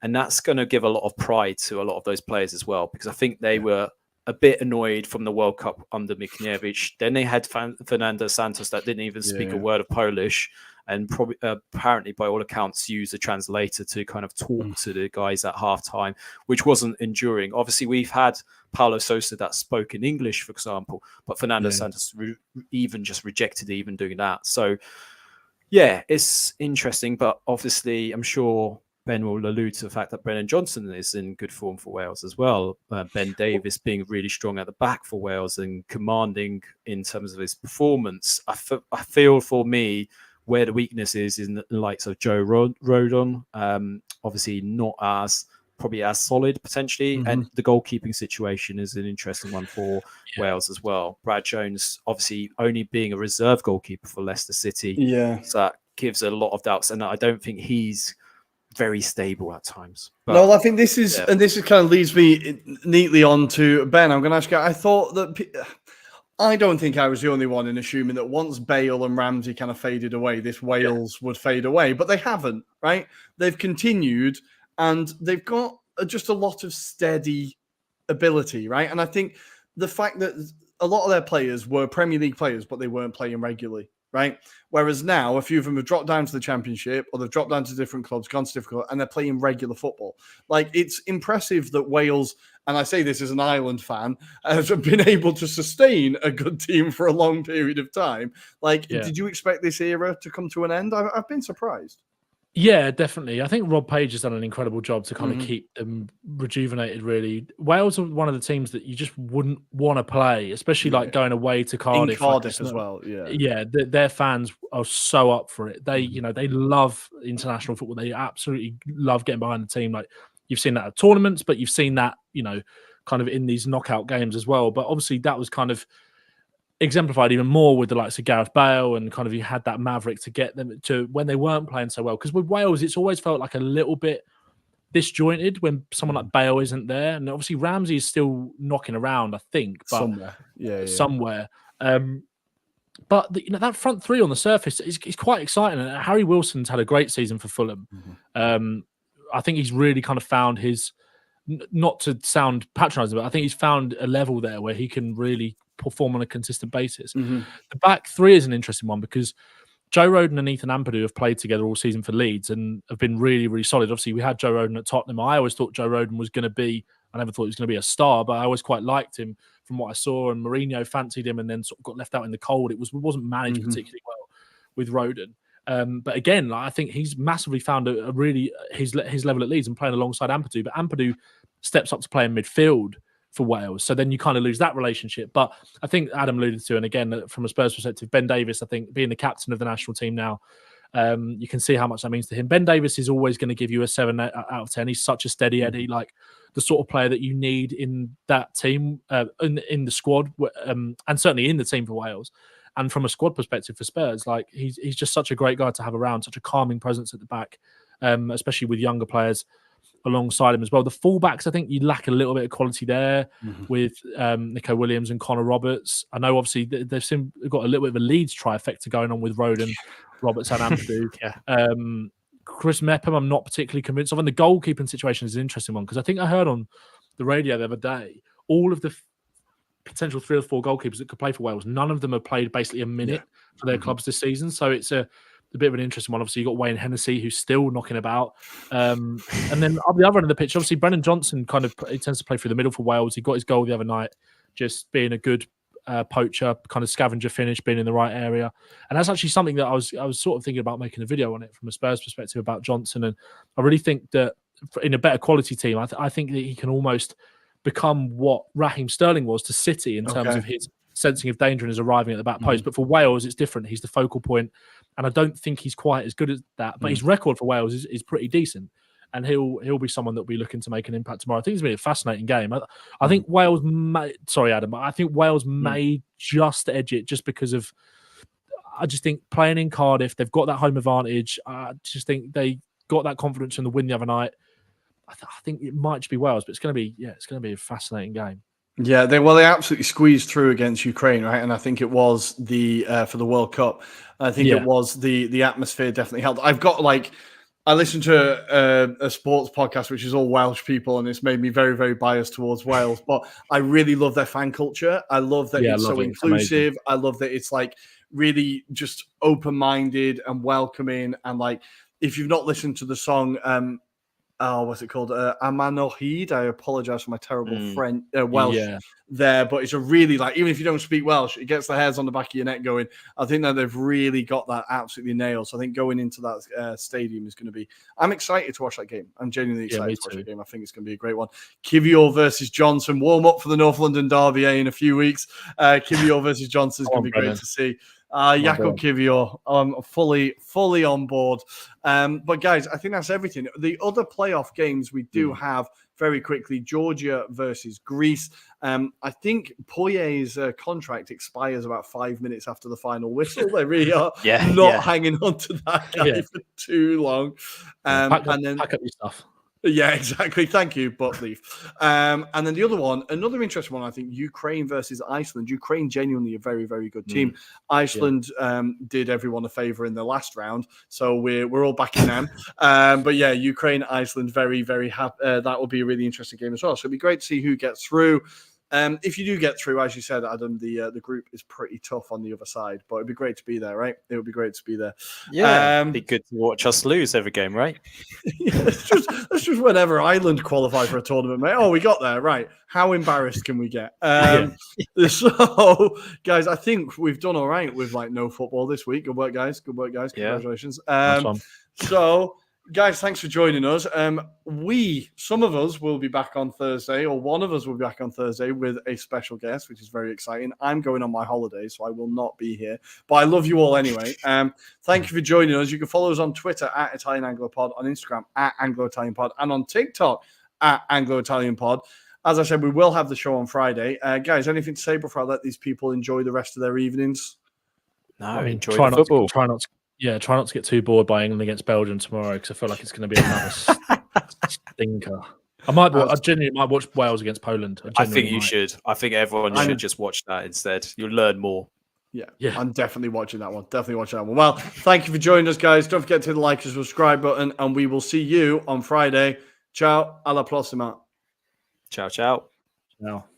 And that's going to give a lot of pride to a lot of those players as well, because I think they were a bit annoyed from the World Cup under Mikniewicz. Then they had Fernando Santos that didn't even speak a word of Polish, and probably apparently by all accounts used a translator to kind of talk to the guys at halftime, which wasn't enduring. Obviously, we've had Paulo Sousa that spoke in English, for example, but Fernando Santos even just rejected even doing that. So, yeah, it's interesting, but obviously, I'm sure Ben will allude to the fact that Brennan Johnson is in good form for Wales as well. Ben Davies being really strong at the back for Wales and commanding in terms of his performance. I feel for me where the weakness is in the likes of Joe Rodon. Obviously not as probably as solid potentially. And the goalkeeping situation is an interesting one for Wales as well. Brad Jones obviously only being a reserve goalkeeper for Leicester City. So that gives a lot of doubts. And I don't think he's very stable at times. But, no, I think this is, and this is kind of leads me neatly on to Ben. I'm going to ask you, I thought that, I don't think I was the only one in assuming that once Bale and Ramsey kind of faded away, this Wales would fade away, but they haven't, right? They've continued and they've got just a lot of steady ability, right? And I think the fact that a lot of their players were Premier League players, but they weren't playing regularly, right? Whereas now, a few of them have dropped down to the Championship or they've dropped down to different clubs, gone to different clubs, and they're playing regular football. Like, it's impressive that Wales, and I say this as an Ireland fan, has been able to sustain a good team for a long period of time. Like, did you expect this era to come to an end? I've been surprised. Yeah, definitely. I think Rob Page has done an incredible job to kind of keep them rejuvenated, really. Wales are one of the teams that you just wouldn't want to play, especially like going away to Cardiff. In Cardiff as well, Yeah, their fans are so up for it. They, they love international football. They absolutely love getting behind the team. Like, you've seen that at tournaments, but you've seen that, kind of in these knockout games as well. But obviously that was kind of exemplified even more with the likes of Gareth Bale, and kind of you had that maverick to get them to when they weren't playing so well. Because with Wales, it's always felt like a little bit disjointed when someone like Bale isn't there, and obviously Ramsey is still knocking around, I think, but somewhere. But that front three on the surface is quite exciting. And Harry Wilson's had a great season for Fulham. I think he's really kind of found his, not to sound patronising, but I think he's found a level there where he can really perform on a consistent basis. The back three is an interesting one because Joe Rodon and Ethan Ampadu have played together all season for Leeds and have been really, really solid. Obviously, we had Joe Rodon at Tottenham. I always thought Joe Rodon was going to be, I never thought he was going to be a star, but I always quite liked him from what I saw. And Mourinho fancied him and then sort of got left out in the cold. It wasn't managed particularly well with Rodon. But again, like, I think he's massively found a really his level at Leeds and playing alongside Ampadu. But Ampadu steps up to play in midfield for Wales, so then you kind of lose that relationship. But I think Adam alluded to, and again from a Spurs perspective, Ben Davies, I think being the captain of the national team now, you can see how much that means to him. Ben Davies is always going to give you a 7 out of 10. He's such a steady Eddie, like the sort of player that you need in that team, in the squad, and certainly in the team for Wales. And from a squad perspective for Spurs, like he's just such a great guy to have around, such a calming presence at the back, especially with younger players alongside him as well. The fullbacks, I think you lack a little bit of quality there with Nico Williams and Connor Roberts. I know obviously they've got a little bit of a Leeds trifecta going on with Roden, Roberts and Ampadu. Chris Mepham, I'm not particularly convinced of. And the goalkeeping situation is an interesting one because I think I heard on the radio the other day, all of the potential 3 or 4 goalkeepers that could play for Wales, none of them have played basically a minute for their clubs this season. So it's a bit of an interesting one. Obviously, you've got Wayne Hennessy, who's still knocking about. And then on the other end of the pitch, obviously, Brennan Johnson he tends to play through the middle for Wales. He got his goal the other night, just being a good poacher, kind of scavenger finish, being in the right area. And that's actually something that I was sort of thinking about making a video on it from a Spurs perspective about Johnson. And I really think that in a better quality team, I think that he can almost become what Raheem Sterling was to City in terms of his sensing of danger and his arriving at the back post. But for Wales, it's different. He's the focal point, and I don't think he's quite as good as that. But his record for Wales is pretty decent, and he'll be someone that will be looking to make an impact tomorrow. I think it's going to be a fascinating game. I think Wales may... Sorry, Adam. I think Wales may just edge it just because of... I just think playing in Cardiff, they've got that home advantage. I just think they got that confidence in the win the other night. I think it might just be Wales, but it's going to be a fascinating game. Yeah, they absolutely squeezed through against Ukraine, right? And I think it was the for the World Cup. I think it was the atmosphere definitely helped. I listened to a sports podcast which is all Welsh people, and it's made me very, very biased towards Wales. But I really love their fan culture. I love that it's so inclusive. I love that it's like really just open-minded and welcoming. And like, if you've not listened to the song, what's it called? Amanohid. I apologize for my terrible French Welsh there, but it's a really even if you don't speak Welsh, it gets the hairs on the back of your neck going. I think that they've really got that absolutely nailed. So I think going into that stadium is going to be. I'm excited to watch that game. I'm genuinely excited to watch that game. I think it's going to be a great one. Kivior versus Johnson. Warm up for the North London derby in a few weeks. Kivior versus Johnson is going to be great to see. Jakob Kivior, fully on board. But guys, I think that's everything. The other playoff games we do have very quickly: Georgia versus Greece. I think Poyet's contract expires about 5 minutes after the final whistle. They really are not hanging on to that guy for too long. Pack up your stuff. Yeah, exactly. Thank you, but leave. And then the other one, another interesting one, I think, Ukraine versus Iceland. Ukraine, genuinely a very, very good team. Iceland did everyone a favor in the last round, so we're all backing them. But yeah, Ukraine, Iceland, very, very happy. That will be a really interesting game as well. So it'll be great to see who gets through. If you do get through, as you said, Adam, the group is pretty tough on the other side, but it'd be great to be there, right? It would be great to be there. Yeah, it'd be good to watch us lose every game, right? It's just whenever Ireland qualify for a tournament, mate. Oh, we got there, right? How embarrassed can we get? So, guys, I think we've done all right with no football this week. Good work, guys. Congratulations. So. Guys, thanks for joining us. Some of us will be back on Thursday, or one of us will be back on Thursday with a special guest, which is very exciting. I'm going on my holiday, so I will not be here. But I love you all anyway. Thank you for joining us. You can follow us on Twitter at Italian Anglo Pod, on Instagram at Anglo-Italian Pod, and on TikTok at Anglo-Italian Pod. As I said, we will have the show on Friday. Guys, anything to say before I let these people enjoy the rest of their evenings? No, enjoy the football. Try not to get too bored by England against Belgium tomorrow, because I feel like it's going to be another stinker. I genuinely might watch Wales against Poland. I think you should. I think everyone should just watch that instead. You'll learn more. Yeah, I'm definitely watching that one. Well, thank you for joining us, guys. Don't forget to hit the like and subscribe button, and we will see you on Friday. Ciao, alla prossima. Ciao, ciao. Ciao.